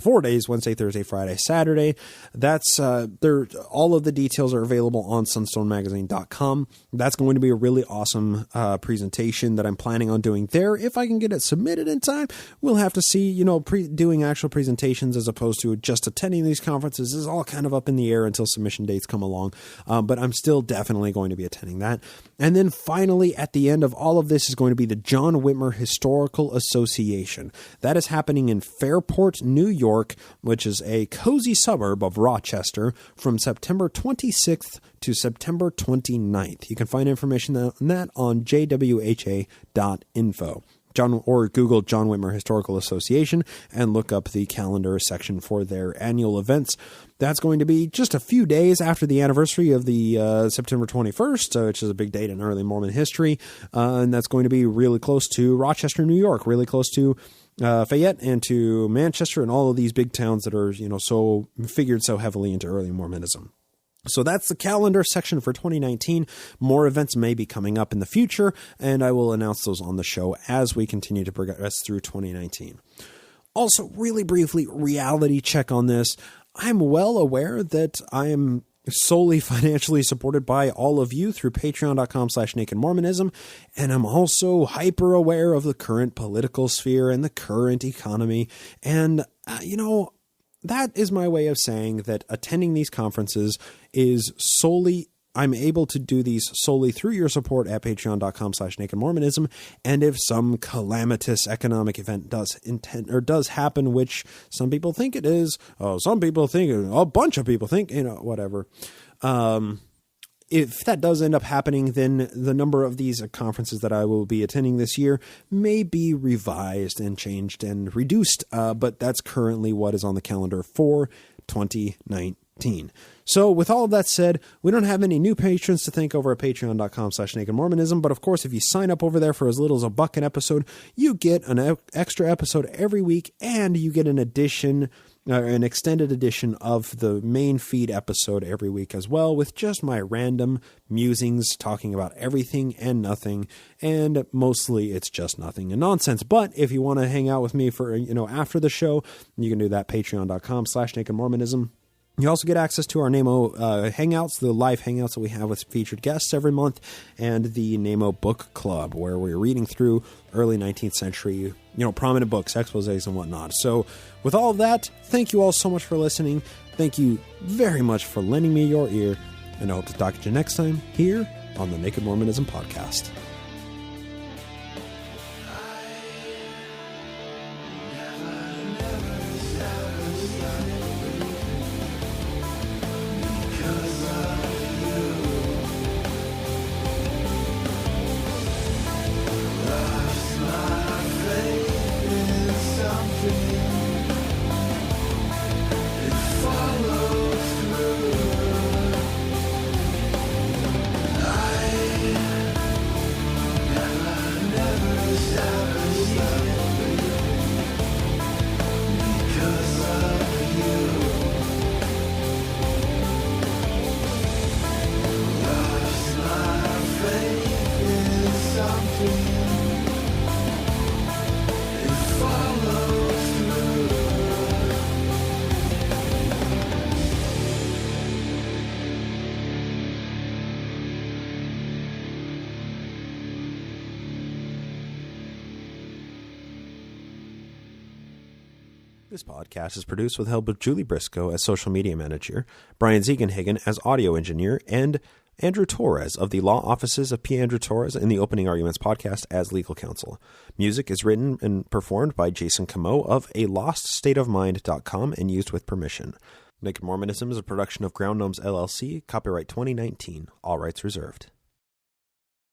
4 days, Wednesday, Thursday, Friday, Saturday. That's there. All of the details are available on sunstonemagazine.com. That's going to be a really awesome presentation that I'm planning on doing there. If I can get it submitted in time, we'll have to see, doing actual presentations as opposed to just attending these conferences is all kind of up in the air until submission dates come along. But I'm still definitely going to be attending that. And then finally, at the end of all of this is going to be the John Whitmer Historical Association. That is happening in Fairport, New York, which is a cozy suburb of Rochester, from September 26th to September 29th. You can find information on that on jwha.info. Or Google John Whitmer Historical Association and look up the calendar section for their annual events. That's going to be just a few days after the anniversary of the September 21st, which is a big date in early Mormon history. And that's going to be really close to Rochester, New York, really close to Fayette and to Manchester and all of these big towns that are, so figured so heavily into early Mormonism. So that's the calendar section for 2019. More events may be coming up in the future, and I will announce those on the show as we continue to progress through 2019. Also, really briefly, reality check on this. I'm well aware that I am solely financially supported by all of you through patreon.com/nakedmormonism. And I'm also hyper aware of the current political sphere and the current economy. And, that is my way of saying that attending these conferences is solely, I'm able to do these solely through your support at patreon.com/nakedmormonism. And if some calamitous economic event does happen, which some people think it is, some people think, a bunch of people think, whatever. If that does end up happening, then the number of these conferences that I will be attending this year may be revised and changed and reduced, but that's currently what is on the calendar for 2019. So with all of that said, we don't have any new patrons to thank over at patreon.com/nakedmormonism, but of course, if you sign up over there for as little as $1 an episode, you get an extra episode every week, and you get an extended edition of the main feed episode every week as well, with just my random musings talking about everything and nothing, and mostly it's just nothing and nonsense. But if you want to hang out with me for, after the show, you can do that, patreon.com/nakedmormonism. You also get access to our NAMO hangouts, the live hangouts that we have with featured guests every month, and the NAMO Book Club, where we're reading through early 19th century, prominent books, exposés, and whatnot. So with all of that, thank you all so much for listening. Thank you very much for lending me your ear, and I hope to talk to you next time here on the Naked Mormonism Podcast. This podcast is produced with the help of Julie Briscoe as social media manager, Brian Ziegenhagen as audio engineer, and Andrew Torres of the Law Offices of P. Andrew Torres in the Opening Arguments podcast as legal counsel. Music is written and performed by Jason Camo of aloststateofmind.com and used with permission. Naked Mormonism is a production of Ground Gnomes LLC, copyright 2019, all rights reserved.